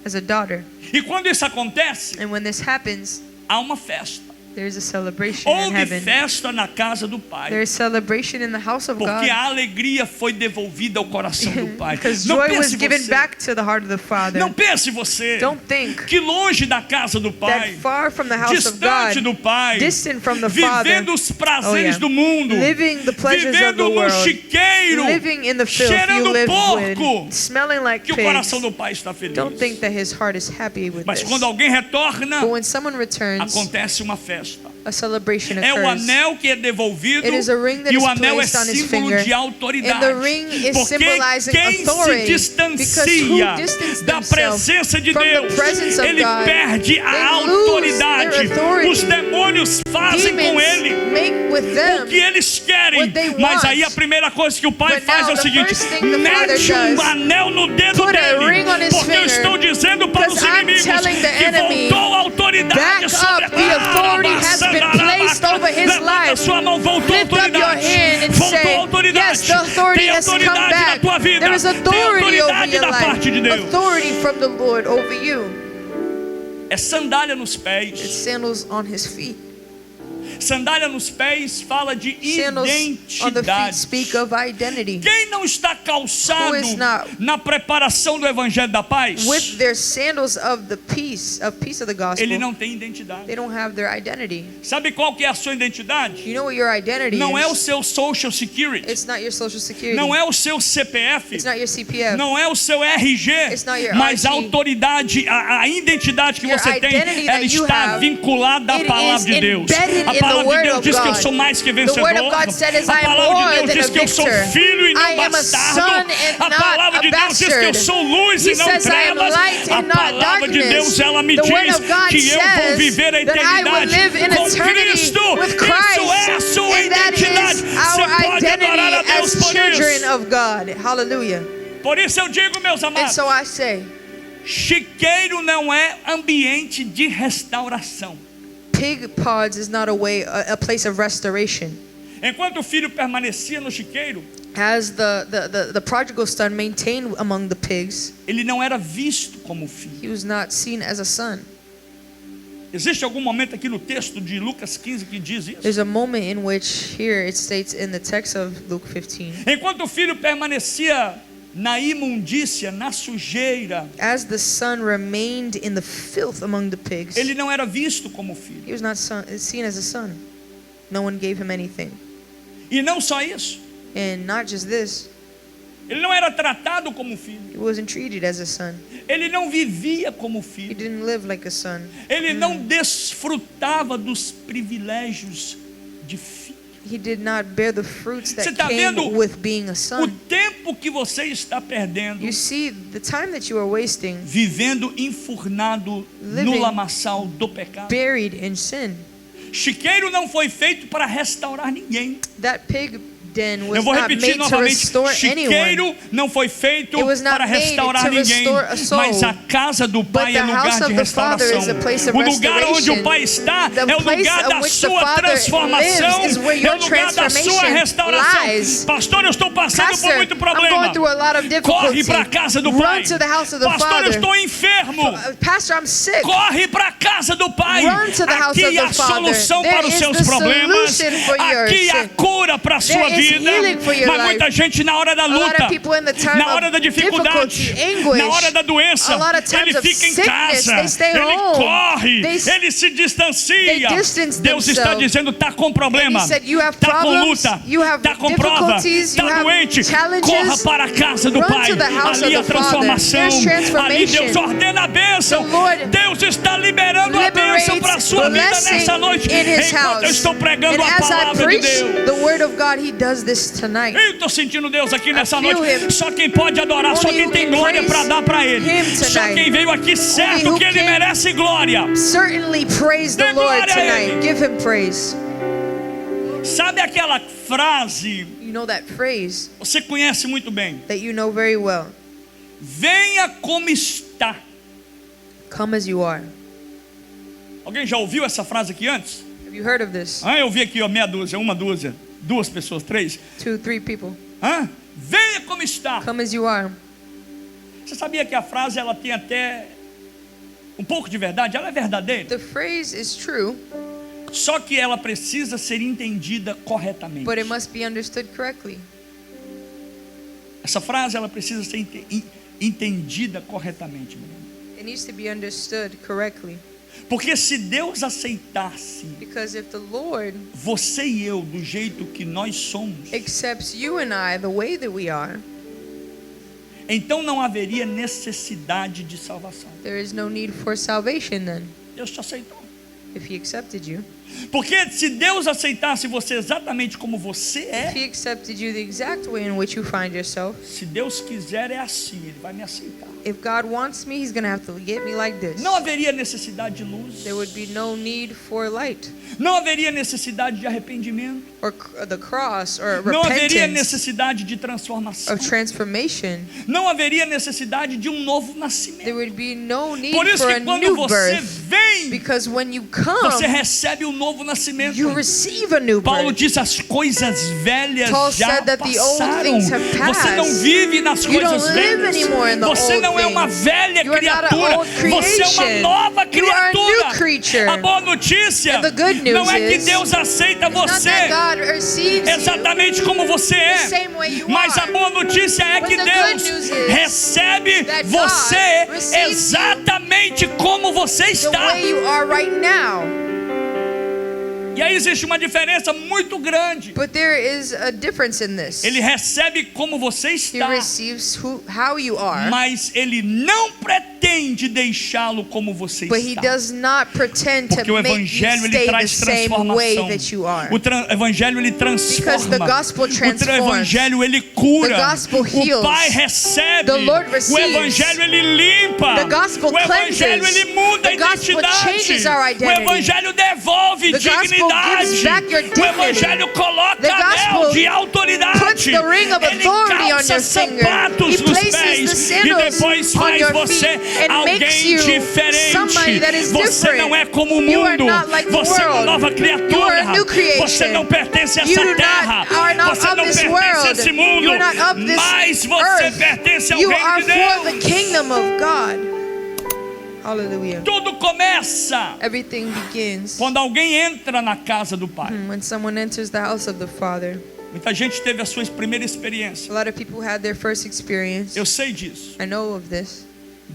as a daughter. E quando isso acontece, And when this happens, há uma festa. there's a celebration in Houve heaven. festa na casa do Pai. There's celebration in the house of Porque God. a alegria foi devolvida ao coração do Pai. Because Não joy was pense given você. back to the heart of the Father. Não pense você Don't think que longe da casa do Pai, that far from the house of distante God, do Pai, distant from the Father, vivendo os prazeres Oh, yeah. do mundo, living the pleasures of vivendo the no world, chiqueiro, living in the filth you cheirando live porco, with, smelling like que o pigs. coração do Pai está feliz. Don't think that his heart is happy with Mas this. quando alguém retorna, But when someone returns, acontece uma festa. a celebration É o occurs. anel que é devolvido It is a ring that e is o anel é placed on his símbolo finger, de autoridade. and the ring is Porque symbolizing quem se authority, distancia because who distanced da themselves presença de from the Deus, presence of ele God, perde a they lose autoridade. their authority. Os demônios fazem com Demons ele make with o them que eles querem. what they Mas want. aí a primeira coisa que o pai But faz now é o the seguinte: first thing the Father mete um does, anel no dedo put a dele. ring on his Porque eu finger, estou dizendo para os because I'm inimigos telling the que enemy, voltou a autoridade back sobre up, the authority has been placed over his Levanta life. sua mão, voltou a Lift up your autoridade. hand and Voltou a say, autoridade. yes, the authority Tem has come autoridade na back. tua vida. There is Tem authority over autoridade your da parte de life. Deus. Authority from the Lord over you. É sandália nos It's pés. sandals on his feet. Sandália nos pés fala de Sandals on the feet identidade. speak of identity. Quem não está calçado Who is not na preparação do Evangelho da Paz, With their sandals of the peace of the gospel, ele não tem identidade. they don't have their identity. Sabe qual que é a sua identidade? You know what your identity Não é o is? seu Social Security. It's not your social security. Não é o seu CPF. It's not your CPF. Não é o seu RG. It's not your Mas a RG. autoridade, a identidade que Your você tem, identity ela that you está have, vinculada à it palavra is de Deus. embedded A in the palavra de word Deus of diz que eu God. sou mais que The vencedor. word of God said is, A I am palavra more de Deus than diz a que eu sou victor. filho e não I am a bastardo. son and A not palavra a de Deus diz que eu bastard. sou luz He e não says, I am trevas. light A and not palavra de darkness. Deus, ela me The word diz of God que eu vou says viver a that I will eternidade live in com eternity Cristo. with Isso Christ. é a sua And that identidade. is Você our pode adorar a identity Deus as por children isso. of God. Hallelujah. Por isso eu digo, meus And amados, so I say, chiqueiro não é ambiente de restauração. pig pods is not a place of restoration. Enquanto o filho permanecia no chiqueiro, As the prodigal son maintained among the pigs, ele não era visto como filho. he was not seen as a son. Existe algum momento aqui no texto de Lucas 15 que diz isso? There's a moment in which here it states in the text of Luke 15, Enquanto o filho permanecia na imundícia, na sujeira, as the son remained in the filth among the pigs, ele não era visto como filho. he was not seen as a son. No one gave him anything. E não só isso, And not just this, ele não era tratado como filho. he wasn't treated as a son. Ele não vivia como He filho. didn't live like a son. Ele não desfrutava dos privilégios de filho. He did not bear the fruits Você that está came vendo with being a o son. tempo que você está perdendo You see, the time that you are wasting vivendo enfurnado no Living lamaçal do pecado. buried in sin. Chiqueiro não foi feito para restaurar ninguém. That pig den was Eu vou not repetir made to novamente: restore anyone. chiqueiro não foi feito It was not para made restaurar to ninguém, restore a soul. mas a casa do Pai But é the lugar house de of the Father is restauração. a place of O lugar onde o restoration. Pai está The é o place lugar on da which the sua Father transformação, lives is where é your o lugar da sua transformation restauração. lies. Pastor, eu estou passando por Pastor, muito I'm problema. going through a lot of Corre difficulty. para a casa do Pai. Run to the house of the Pastor, eu Father. estou enfermo. Pastor, I'm sick. Corre para a casa do Pai. Run to the house Aqui of the há a Father. solução There para os is seus the problemas. solution for your Aqui há sin. cura para a sua There is vida. healing for your Mas life. muita gente na hora da A lot luta, of people in the time na hora of da dificuldade, difficulty, anguish, na hora da doença, a lot of times ele of fica em sickness, casa, they stay ele home. corre, They- ele se distancia. they distance Deus está themselves. dizendo: está com problema, And he said, you have está com problems, luta, you have está com prova, difficulties, you está have doente. challenges. Corra para a casa do Run Pai. to the house Ali a of the Father. transformação, There's transformation. ali Deus ordena a bênção. The Lord Deus está liberando a bênção para a sua vida blessing nessa noite, in His enquanto eu house. estou pregando And a as I palavra de preach Deus. the word of God, He does this tonight. Eu estou sentindo Deus aqui nessa feel noite. him. Só quem pode adorar, só Only quem who tem can glória praise para dar para Ele. him Só tonight. quem veio aqui certo who que Ele can- merece glória. Certainly praise the Dê Lord glória a Ele. tonight. Give Him praise. Sabe aquela frase, You know that phrase você conhece muito bem: that you know very well. venha como está. Come as you are. Alguém já ouviu essa frase aqui antes? Have you heard of this? Eu vi aqui, ó, meia dúzia, uma dúzia, duas pessoas, três. 2, 3 people. Venha como está. Come as you are. Você sabia que a frase ela tem até um pouco de verdade? Ela é verdadeira. The phrase is true, Só que ela precisa ser entendida corretamente. but it must be understood correctly. Essa frase ela precisa ser entendida corretamente, meu irmão. It needs to be understood correctly. Porque se Deus aceitasse Because if the Lord você e eu do jeito que nós somos, accepts you and I the way that we are, então não haveria necessidade de salvação. there is no need for salvation then, Deus te aceitou. if He accepted you. Porque se Deus aceitasse você exatamente como você If é, He accepted you the exact way in which you find yourself, se Deus quiser é assim, Ele vai me aceitar. if God wants me, He's going to have to get me like this. Não haveria necessidade de luz. There would be no need for light Não haveria necessidade de arrependimento. or the cross or Não haveria repentance necessidade de transformação. of transformation. Não haveria necessidade de um novo There nascimento. would be no need Por isso for a que quando new você birth, vem, because when you você come, recebe um novo nascimento. you receive a new Paulo birth. diz: as coisas velhas Paul já said that the old passaram. things have Você não passed. vive nas You coisas don't live velhas. anymore in the Você old não é uma things. velha You are not an criatura. old Você é uma creation. nova You are a criatura. new creature. A boa notícia And the good news não é que is, Deus aceita It's not você that God receives you exatamente como você the é. same way you Mas a are. boa notícia é But que the Deus good news is recebe that God você receives you exatamente como você the está. way you are right now. E aí existe uma diferença muito grande. But there is a difference in this. Ele recebe como você He está, receives how you are, mas ele não pretende deixá-lo como você but He está. does not pretend to Porque o make you evangelho ele stay the traz same way transformação. that you are. O evangelho ele Because transforma. the gospel transforms. O evangelho ele cura. The gospel heals. O Pai recebe. The Lord O receives. evangelho ele limpa. The gospel O evangelho cleanses. ele muda a The gospel identidade. changes our O identity. evangelho devolve The gospel dignidade. gives back your O dignity. evangelho coloca The anel gospel de autoridade. puts the ring of Ele authority on calça your finger. sapatos He nos places the pés e sandals depois on faz your você feet and alguém makes you diferente. somebody that is Você different. não é como o You are mundo. not like the Você é uma world. nova You are criatura. a new creation. Você não pertence a You essa do terra. not, are not Você of não this pertence world. a esse mundo. You are not of this Mas você earth. pertence ao You reino are de for the Deus. kingdom of God. Hallelujah. Tudo começa Everything begins quando alguém entra na casa do Pai. when someone enters the house of the Father. Muita gente teve a sua primeira experiência. A lot of people had their first experience. Eu sei disso. I know of this.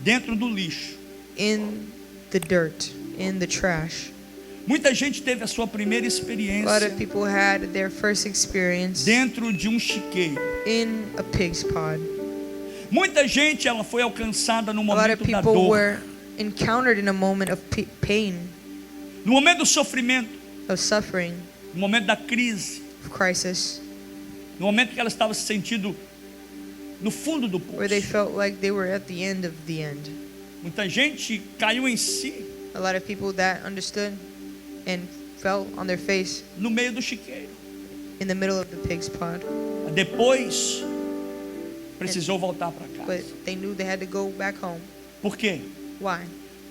Dentro do lixo. In the dirt, in the trash. Muita gente teve a sua primeira A lot experiência of people had their first experience dentro de um chiqueiro. in a pig's pod. Muita gente ela foi alcançada no A lot of momento da people dor, were encountered in a moment of pain, no momento do sofrimento, of suffering, no momento da crise, of crisis, no momento que ela estava se sentindo no fundo do where they poço. felt like they were at the end of the end. Muita gente caiu em si A lot of people that understood and fell on their face no meio do chiqueiro. in the middle of the pig's pod. Depois precisou voltar para But casa. they knew they had to go back home. Por quê? Why?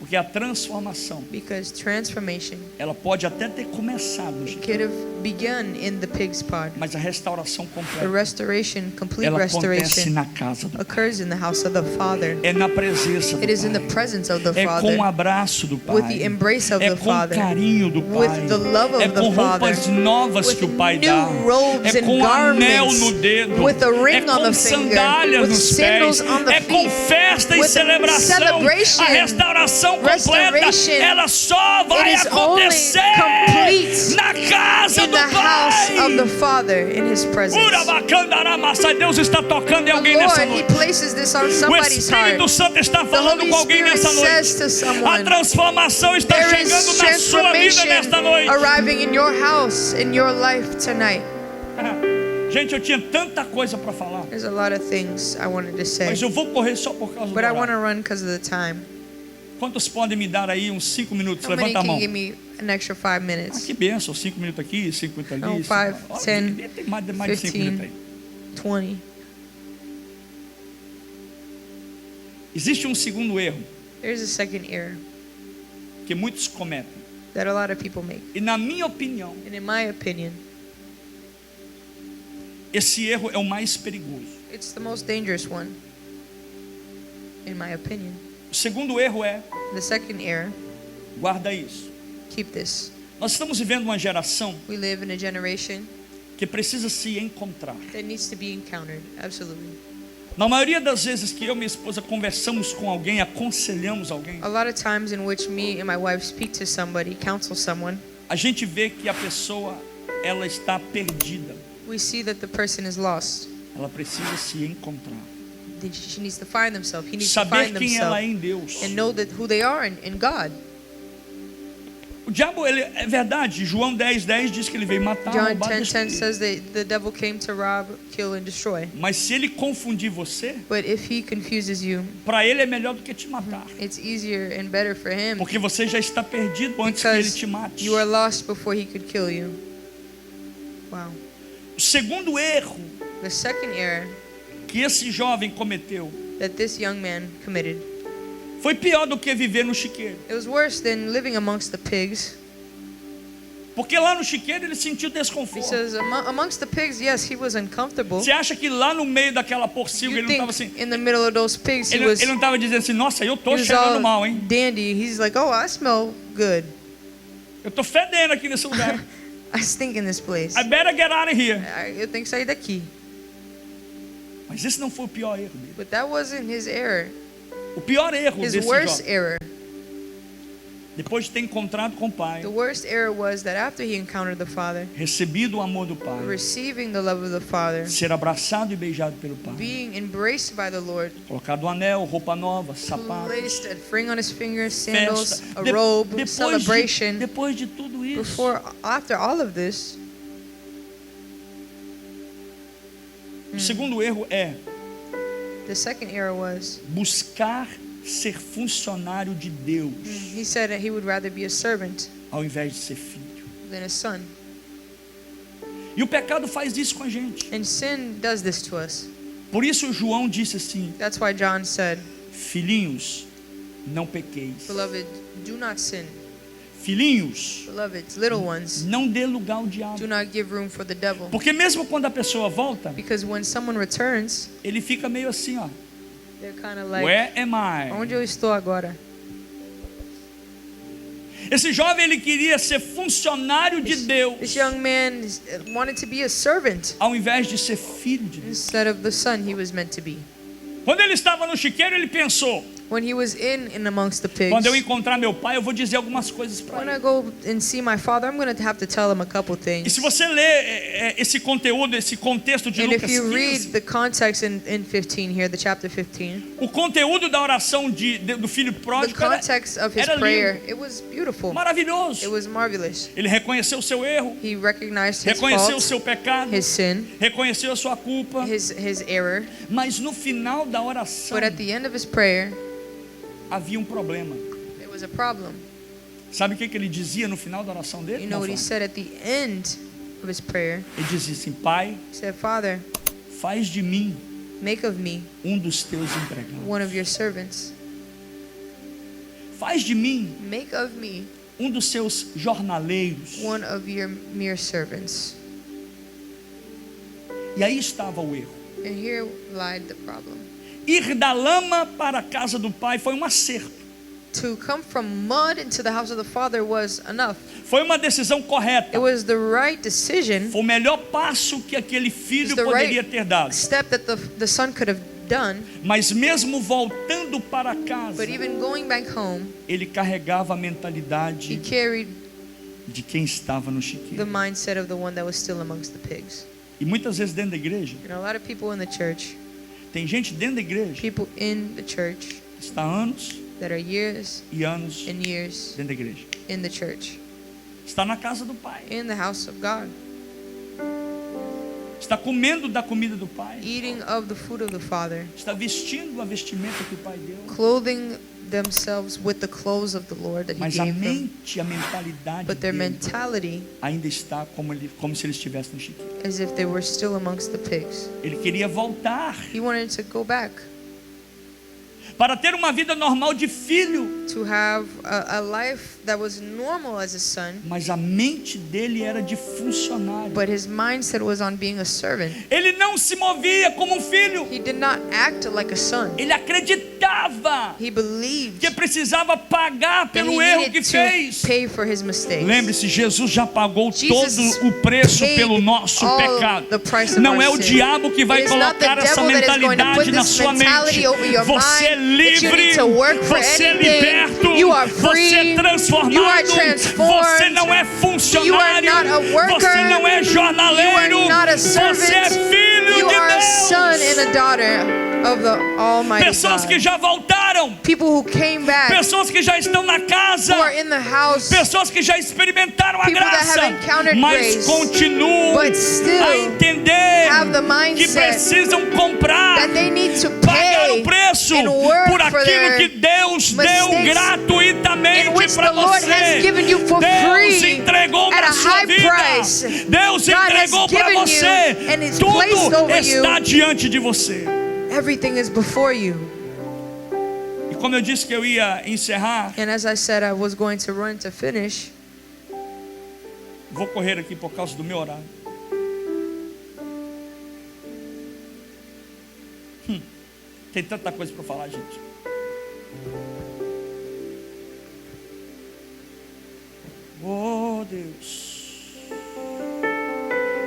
Porque a transformação, Because transformation, ela pode até ter começado no it chiqueiro, could have begun in the pig's pod. mas a restauração The completa, restoration, complete ela acontece restoration, na casa do Pai. occurs in the house of the Father. É na presença do It is in the Pai. presence of the É com Father, o abraço do Pai. with the embrace of É the com o Father, carinho do Pai. with the love É of com the Father, roupas novas with que o Pai new dá. robes É and com um anel garments, no dedo. with a ring É on com the finger, sandálias with nos sandals pés. on the É com feet, festa e with celebração. celebration, A restauração completa, restoration. ela só vai It is only acontecer complete na casa in do the house Pai. of the Father, in His presence. Deus está tocando em The alguém nessa Lord, He noite. places this on O somebody's heart. Espírito Santo está The falando Holy com alguém Spirit nessa says noite. to A someone, transformação está there chegando is na sua vida nesta transformation noite. arriving in your house, in your life tonight. Gente, eu tinha tanta coisa para falar, There's a lot of things I wanted to say, mas eu vou correr só por causa do but I want to horário. run because of the time. Quantos podem me dar aí uns 5 minutos? How many Levanta a can mão. give me an extra 5 Ah, minutes? que benção, 5 minutos aqui, 5 minutos ali. No, 5 5, Olha, 10, tem mais de 5 minutos aí. 20. Existe um segundo erro There's a second error que muitos cometem. that a lot of people make. E na minha opinião, And in my opinion, esse erro é o mais perigoso. it's the most dangerous one. In my opinion. O segundo erro é, The second error, guarda isso. keep this. Nós estamos vivendo uma geração We live in a generation que precisa se encontrar. that needs to be encountered. Absolutely. Na maioria das vezes que eu e minha esposa conversamos com alguém, aconselhamos alguém, A lot of times in which me and my wife speak to somebody, counsel someone, a gente vê que a pessoa, ela está perdida. we see that the person is lost. Ela precisa se encontrar. That she needs to find themselves. He needs to Saber find quem ela é themselves em Deus. and know that who they are in God. O diabo, ele é verdade. João 10:10 diz que ele veio matar, John roubar, 10:10 destruir. says that the devil came to rob, kill, and destroy. Mas se ele confundir você, But if he confuses you, para ele é melhor do que te matar. it's easier and better for him Porque você já está perdido antes que ele because te mate. you are lost before he could kill you. Wow. O segundo erro The second error que esse jovem cometeu that this young man committed, foi pior do que viver no chiqueiro. it was worse than living amongst the pigs. Porque lá no chiqueiro ele sentiu He desconforto. says, amongst the pigs, yes, he was uncomfortable. Você acha que lá no meio daquela porcilga You ele não estava think assim? in the middle of those pigs he Ele was, não estava dizendo assim, nossa, eu he tô was cheirando all mal, hein? dandy. He's like, oh, I smell good. Eu tô fedendo aqui nesse lugar. I stink in this place. I better get out of here. Eu tenho que sair daqui. Mas esse não foi o pior erro dele. But that wasn't his error. O pior erro His desse worst jovem, error. depois de ter encontrado com o Pai, The worst error was that after he encountered the Father, recebido o amor do Pai, receiving the love of the Father, ser abraçado e beijado pelo Pai, being embraced by the Lord, colocado um anel, roupa nova, sapatos, placed a ring on his finger, sandals, festa. a robe, celebration. Depois de tudo isso, After all of this, o segundo erro é the second error was buscar ser funcionário de Deus, he said that he would rather be a servant ao invés de ser filho. than a son. E o pecado faz isso com a gente. And sin does this to us. Por isso João disse assim: That's why John said, filhinhos, não pequeis. beloved, do not sin. Filhinhos, Beloved, little ones, não dê lugar ao diabo. do not give room for the devil. Porque mesmo quando a pessoa volta, Because when someone returns, ele fica meio assim, ó. they're kind of like, Where am I? onde eu estou agora? Esse jovem, ele queria ser funcionário de Deus, This young man wanted to be a servant ao invés de ser filho de Deus. instead of the son he was meant to be. Quando ele estava no chiqueiro, ele pensou: When he was in amongst the pigs. Quando eu encontrar meu pai, eu vou dizer algumas coisas para When ele. I go and see my father, I'm going to have to tell him a couple E things. se você ler esse conteúdo, esse contexto de And Lucas if you 15, read the context in 15 here, the chapter 15, o conteúdo da oração do filho the pródigo context of his era prayer, lindo, it was beautiful. It maravilhoso. was marvelous. Ele reconheceu o seu erro, He recognized his reconheceu o fault, seu pecado, his sin, reconheceu a sua culpa, his error. mas no final da oração But at the end of his prayer, havia um problema. there was a problem. Sabe o que ele dizia no final da oração dele? You know what he Malfá? said at the end of his prayer? Ele dizia assim: Pai, He said, Father, faz de mim make of me um dos teus empregados. one of your servants. Faz de mim Make of me um dos seus jornaleiros. one of your mere servants. E aí estava o erro. And here lied the problem. Ir da lama para a casa do pai foi um acerto. To come from mud into the house of the Father was enough. Foi uma decisão correta. It was the right decision, Foi o melhor passo que aquele filho It's the poderia right ter dado. step that the son could have done. Mas mesmo voltando para casa, But even going back home, ele carregava a he mentalidade carried de quem estava no the chiqueiro. mindset of the one that was still amongst the pigs. E muitas vezes dentro da igreja, You know, a lot of people in the church, tem gente dentro da igreja people in the church que está há anos that are years e anos and years dentro da igreja. in the church, Está na casa do pai. in the house of God, Está comendo da comida do pai. eating of the food of the Father, Está vestindo a vestimenta que o pai deu. clothing themselves with the clothes of the Lord that He Mas a gave them. mente, a mentalidade But their dele mentality ainda está como se ele estivesse no chiqueiro. as if they were still amongst the pigs. Ele queria voltar He wanted to go back para ter uma vida normal de filho. to have a life that was normal as a son, Mas a mente dele era de funcionário. but his mindset was on being a servant. Ele não se movia como um filho. He did not act like a son. Ele acreditava He believed que precisava pagar that pelo he erro que needed to fez. pay for his mistakes. Lembre-se, Jesus já pagou Jesus todo o preço paid pelo nosso all pecado. the price of Não our é o sin. diabo que vai It is not the colocar essa devil that is going to mentalidade put na this sua mentality mente. over your Você é mind, that you livre, need to work for você é anything. liberto, You are você é free. transformado, You are transformed. você não é funcionário, You are not a worker. você não é jornaleiro, You are not a você é servant. filho You de are a son Deus. and a daughter of the Almighty Pessoas que God. já voltaram, People who came back, pessoas que já estão na casa, who are in the house, pessoas que já experimentaram a People that graça, have encountered mas grace, continuam but still a entender have the que mindset precisam comprar, that they need to pagar pay o preço and work por for aquilo their que Deus deu mistakes gratuitamente in which para the Lord você. has given you for Deus free entregou at na a sua high vida. price. Deus God has entregou para given you você. and is placed Tudo over está you. diante de você. Everything is before you. E como eu disse que eu ia encerrar, And as I said, I was going to run to finish. vou correr aqui por causa do meu horário. Tem tanta coisa para falar, gente. Oh, Deus.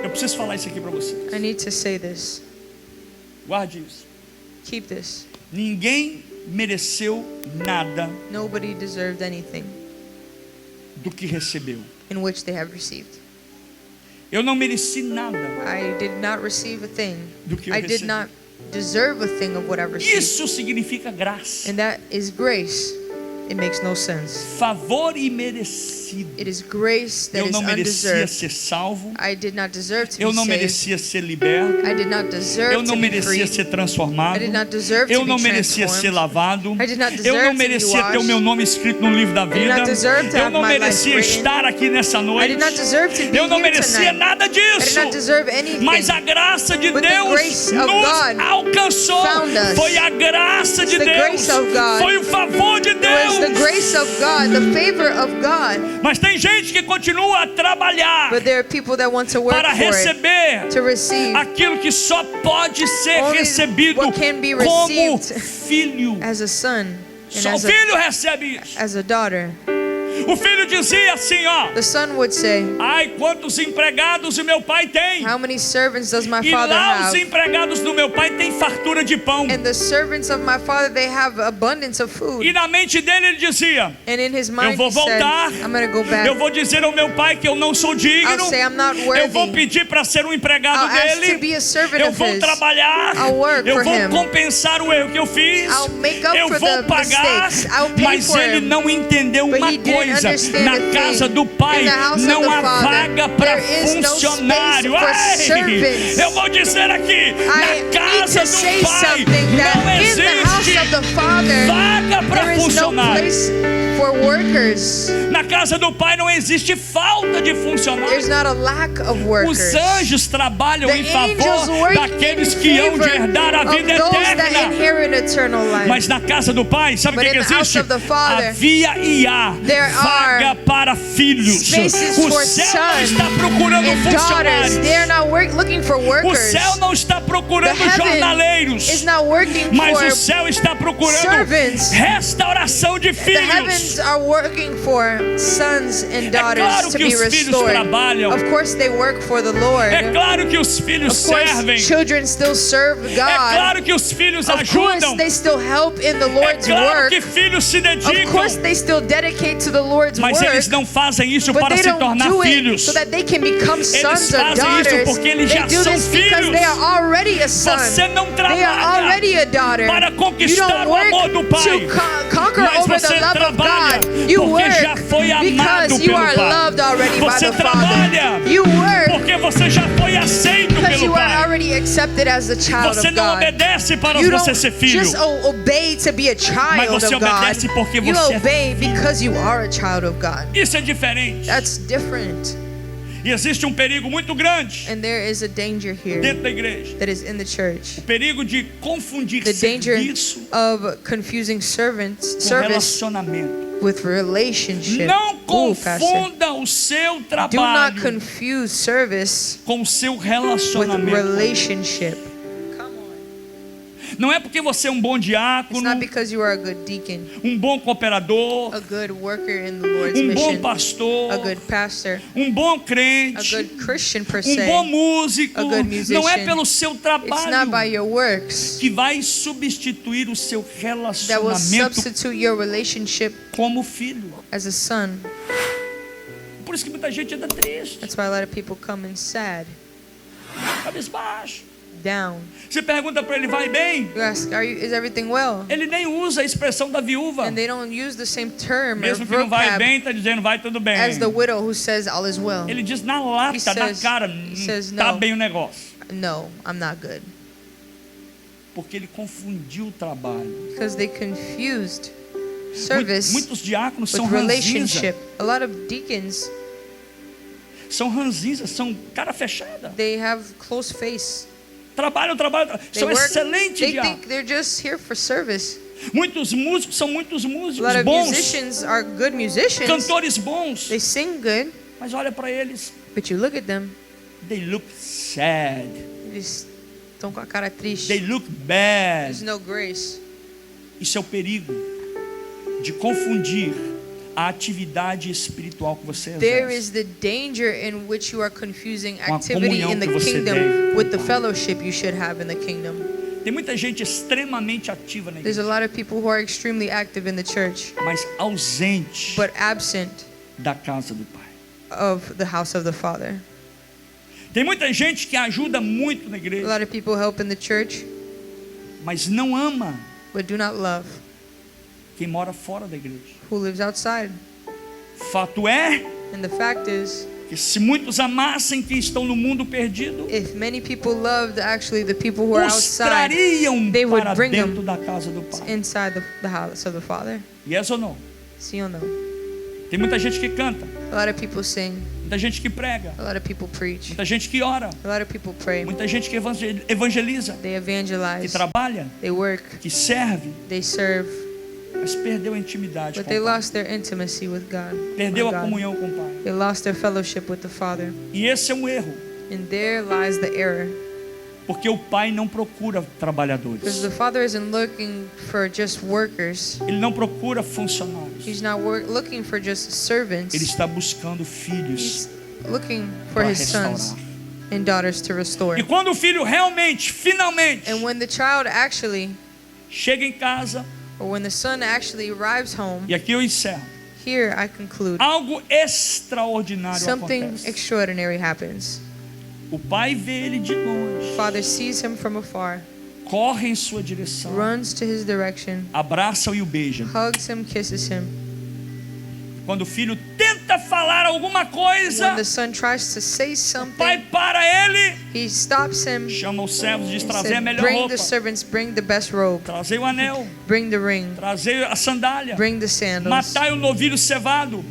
Eu preciso falar isso aqui para vocês. I need to say this. Guarde isso. Keep this. Ninguém mereceu nada Nobody deserved anything do que recebeu. in which they have received. Eu não mereci nada I did not receive a thing. do que eu I did recebi. not deserve a thing of what I've received. Isso significa graça. And that is grace. It makes no sense. Favor imerecido. It is grace that Eu is não merecia undeserved. ser salvo. I did not deserve to Eu be não saved. merecia ser liberto. I did not deserve Eu não to be merecia free. ser transformado. I did not deserve Eu to não be merecia ser transformed. lavado. I did not Eu deserve não to be merecia ter o washed. meu nome escrito no livro da did vida. not deserve to Eu have não my life merecia written. estar aqui nessa I noite. did not deserve to be Eu não here merecia tonight. nada I did disso. not deserve anything. Mas a graça de But the Deus grace of nos God alcançou. found us. Foi a graça de It's the Deus. grace of God. Foi o favor de It was the Deus. grace of God, the favor of God. Mas tem gente que continua a trabalhar But there are people that want to work para for it, receber to receive aquilo que só pode ser Only recebido what can be como received filho. as a son and Só o filho recebe isso. as a daughter. O filho dizia assim, ó: The son would say, ai, quantos empregados o meu pai tem. how many servants does my E father lá os have? empregados do meu pai têm fartura de pão. And the servants of my father, they have abundance of food. E na mente dele ele dizia: And in his eu mind vou he said, voltar, I'm going to go back. eu vou dizer ao meu pai que eu não sou digno, I'll say I'm not eu vou worthy. pedir para ser um empregado I'll ask to dele, be a servant eu of vou his. trabalhar, I'll work eu for vou him. compensar o erro que eu fiz, I'll make up eu for vou the pagar. mistakes. I'll pay Mas for ele him. não entendeu But uma he didn't coisa: understand na a thing. casa do pai In the house of não the há Father, vaga para there is no funcionário. space for Ai, servants. eu vou dizer aqui: I na need casa to say do pai something that não in the house existe of the Father, vaga para there is no funcionário. place for workers. Na casa do pai não existe falta de funcionários. There's not a lack of workers. Os anjos trabalham The em angels favor work daqueles in que hão de favor herdar a of vida those that eterna. inherit eternal life. Mas na casa do pai, sabe o But que in the house existe? of the Father, Havia e há there vaga para filhos. spaces O for céu não sons está procurando and daughters. funcionários. They are not looking for O workers. céu não está The procurando heaven jornaleiros. is not working Mas o for céu está procurando servants. restauração de The heavens filhos. are working for sons and daughters claro to que be os filhos restored. trabalham. Of course they work for the Lord. É claro que os filhos Of course servem. children still serve É God. claro que os filhos Of course ajudam. they still help in the É Lord's claro work. que filhos se Of dedicam. course they still dedicate to the Lord's Mas work. eles não fazem isso But para they se don't tornar do it filhos. so that they can become sons or fazem isso daughters. porque eles They já do são this because filhos. they are already a son. Você não They are trabalha already a daughter. para You conquistar don't o work amor do Pai. to conquer Mas over você the love of trabalha God. You porque work já foi amado because you pelo are Pai. loved already by Você the trabalha Father. You work porque você já foi aceito because pelo you are Pai. already accepted as a child Você of não God. obedece para You você don't ser filho. just obey to be a Mas child você of God. obedece porque You você é obey because you are a child of God. Isso é diferente. That's different. E existe um perigo muito grande And there is a danger here dentro da igreja. that is in the church. O perigo de confundir The danger serviço of confusing com service relacionamento. with relationship. Não Ooh, Pastor. confunda o seu Do not trabalho confuse service com o seu with relacionamento. relationship. Não é porque você é um bom It's diácono, not because you are a good deacon, um bom cooperador, a good worker in the Lord's um bom mission, pastor, a good pastor, um bom a crente, good Christian per um bom se. músico. a good musician. Não é pelo seu It's not by trabalho your works que vai substituir o seu that will relacionamento substitute your relationship como filho. as a son. Por isso que muita gente anda triste, That's why a lot of people come in sad, cabisbaixo. down. Você pergunta para ele, vai bem? You ask, is everything well? Ele nem usa a expressão da viúva. And they don't use the same term or Mesmo que não vai vocab bem, está dizendo, vai tudo bem. as the widow who says all is well. Ele diz na lata, He na says- cara, he says tá no. bem o negócio. No, I'm not good. Porque ele confundiu o trabalho. Because they confused service Muitos diáconos with são ranzinza. relationship. A lot of deacons, São ranzinzas, são cara fechada. they have close face. Trabalham. They São work, excelentes they diáconos. think they're just here for service. Muitos músicos são muitos A músicos lot of bons. musicians are good musicians. Cantores bons. They sing good, Mas olha para eles. but you look at them, They look sad. eles estão com a cara triste. They look bad. There's no grace. Isso é o perigo de confundir a atividade espiritual que você There exerce is the danger in which you are confusing Com a activity comunhão in the que você kingdom deve with the com o Pai. fellowship you should have in the kingdom. Tem muita gente extremamente ativa na There's a igreja, lot of people who are extremely active in the church, mas ausente but absent da casa do Pai. of the house of the Father. Tem muita gente que ajuda muito na A igreja, lot of people help in the church, mas não ama but do not love quem mora fora da igreja. who lives outside. Fato é And the fact is, que se muitos amassem quem estão no mundo perdido, if many people loved actually the people who are os outside trariam they would para bring them dentro da casa do Pai. inside the house of the Father, Yes ou não? sim ou não? Tem muita gente que canta, A lot of people sing, muita gente que prega, a lot of people preach, muita gente que ora, a lot of people pray, muita gente que evangeliza, they que evangelize, trabalha, they work, que serve, they serve, mas perdeu a intimidade but com they o Pai. lost their intimacy with God. Perdeu with a God. comunhão com o Pai. They lost their fellowship with the Father. E esse é um erro. And there lies the error. Porque o pai não procura Because trabalhadores. the Father isn't looking for just workers. Ele não procura funcionários. He's not looking for just servants. Ele está buscando filhos He's looking for para his sons restaurar. and daughters to restore. E quando o filho realmente, finalmente, And when the child actually, chega em casa, or when the son actually arrives home, e aqui eu encerro, here I conclude, algo extraordinário something acontece. extraordinary happens. O pai vê ele de longe, Father sees him from afar, corre em sua direção, runs to his direction, abraça-o e o beija. hugs him, kisses him. Quando o filho tenta falar alguma coisa, When the son tries to say o pai something, para ele, he stops him chama os servos e diz: and trazer a said, melhor bring roupa, the servants, bring the best robe, trazer o anel, bring the ring, trazer a sandália, bring the sandals, matai o novilho cevado,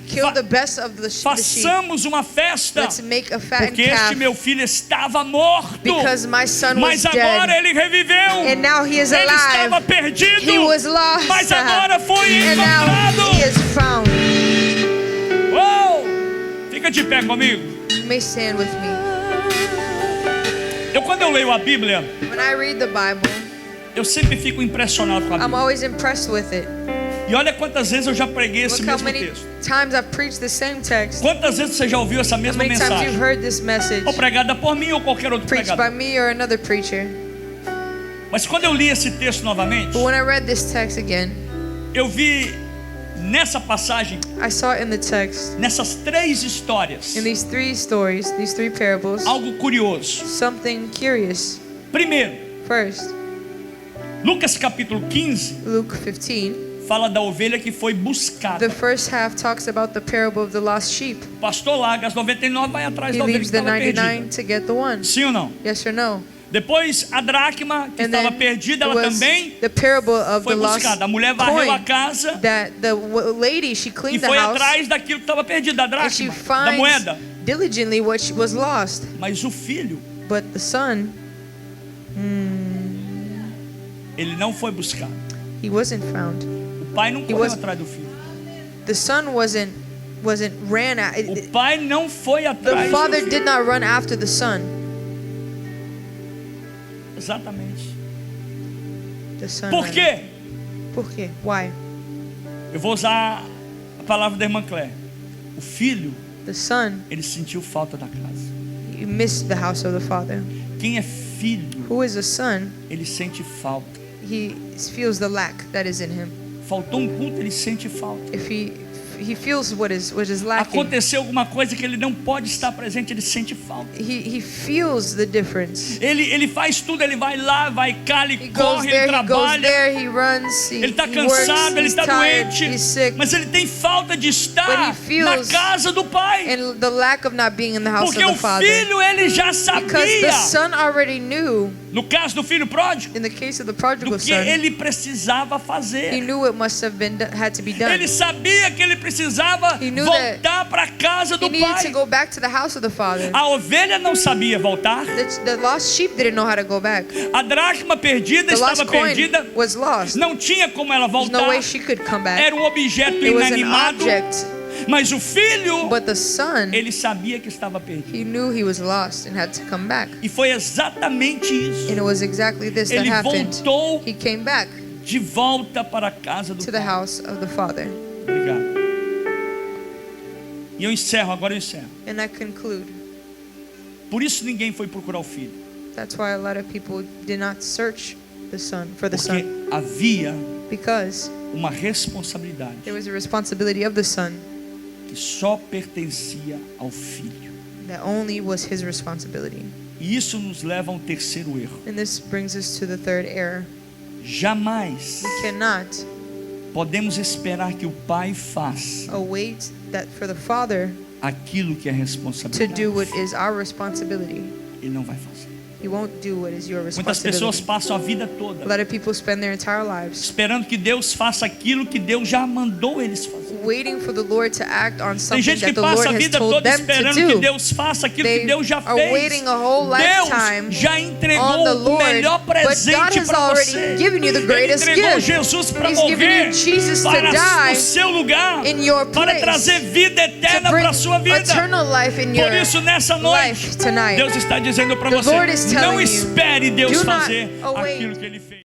kill the best of the sheep. façamos uma festa, Let's make a fattened porque este calf, meu filho estava morto, because my son was mas agora dead ele reviveu. and now he is Ele estava alive. perdido, He was lost mas agora foi and now encontrado. he is found. Uou! Fica de pé comigo. You may stand with me. Quando eu leio a Bíblia, When I read the Bible, eu sempre fico impressionado com a I'm Bíblia. always impressed with it. E olha quantas vezes eu já preguei esse Look how mesmo many texto. times I've preached the same text. Quantas vezes você já ouviu essa How mesma many times you've mensagem? heard this message Ou pregada por mim ou qualquer outro preached by pregador. me or another preacher. Mas quando eu li esse texto novamente, But when I read this text again, eu vi nessa passagem, I saw in the text, nessas três histórias, in these three stories, these three parables, algo curioso. something curious. Primeiro, First, Lucas capítulo 15 Luke 15, fala da ovelha que foi the buscada. first half talks about the parable of the lost sheep. O pastor larga as 99 vai atrás He da ovelha que leaves the estava 99 perdida. to get the one. Sim ou não? Yes or no? Depois a dracma que And estava then perdida, it ela was também the parable of foi the lost buscada. A mulher varreu a coin casa that the lady, she e cleaned the foi house atrás daquilo que estava perdido, da and she dracma, da finds moeda. diligently what was lost. Mas o filho, But the son, ele não foi buscado. he wasn't found. O pai não correu was- atrás do filho. The son wasn't ran at. O pai não foi The atrás do father filho. did not run after the son. Exatamente. The son. Por ran. quê? Por quê? Why? Eu vou usar a palavra da irmã Claire. O filho, The son, ele sentiu falta da casa. he missed the house of the father. Quem é filho, Who is a son? ele sente falta. He feels the lack that is in him. Faltou um culto, ele sente falta. If he feels what is lacking, Aconteceu alguma coisa que ele não pode estar presente, ele sente falta. he feels the difference. Ele faz tudo, ele vai lá, vai cá, ele He goes corre, ele there, he goes trabalha. there, he runs, Ele está he works, cansado, ele he's está tired, doente, he's sick, mas ele tem falta de But estar he feels- na casa do pai. and the lack of not being in the house Porque of o the father. filho, ele já Because the sabia, son already knew, no caso do filho pródigo, in the case of the do prodigal que son, ele precisava he fazer. knew it must have been had to be done. Ele sabia que ele precisava He knew voltar para a casa He do needed pai. to go back to the house of the father. A ovelha não sabia voltar. The lost sheep didn't know how to go back. A dracma perdida The estava lost coin perdida. was lost. Não tinha como ela There's no voltar. way she could come back. Era um objeto It was an inanimado. object. Mas o filho, But the son, ele sabia que estava perdido. he knew he was lost and had to come back. E foi exatamente isso. And it was exactly this that Ele happened. voltou He came back de volta para a casa do to the pai. house of the father. Obrigado. E eu encerro, agora eu encerro. And I conclude. Por isso ninguém foi procurar o filho. That's why a lot of people did not search the son for the Porque son, havia because uma responsabilidade there was a responsibility of the son que só pertencia ao filho. that only was his responsibility. E isso nos leva a um terceiro erro. And this brings us to the third error. Jamais We cannot podemos esperar que o pai faça await that for the father aquilo que é to responsabilidade. do what is our responsibility. Ele não vai fazer. He won't do what is your Muitas pessoas responsibility. passam a vida A toda lot of people spend their entire lives esperando que Deus faça aquilo que Deus já mandou eles fazer. waiting for the Lord to act on Tem something gente que that the Lord passa a has vida told toda them to esperando que do. Deus faça aquilo que They Deus já are fez. waiting a whole lifetime Deus já on entregou the o Lord, melhor but God presente has para already você. given you the Ele greatest entregou gift. Jesus para He's given morrer you Jesus to para die no seu lugar, in your para place, trazer vida to eterna bring para a sua vida. eternal life in your Por isso nessa noite life tonight. Deus está dizendo para The você: Lord is telling Não you, espere Deus do not fazer await aquilo que Ele fez.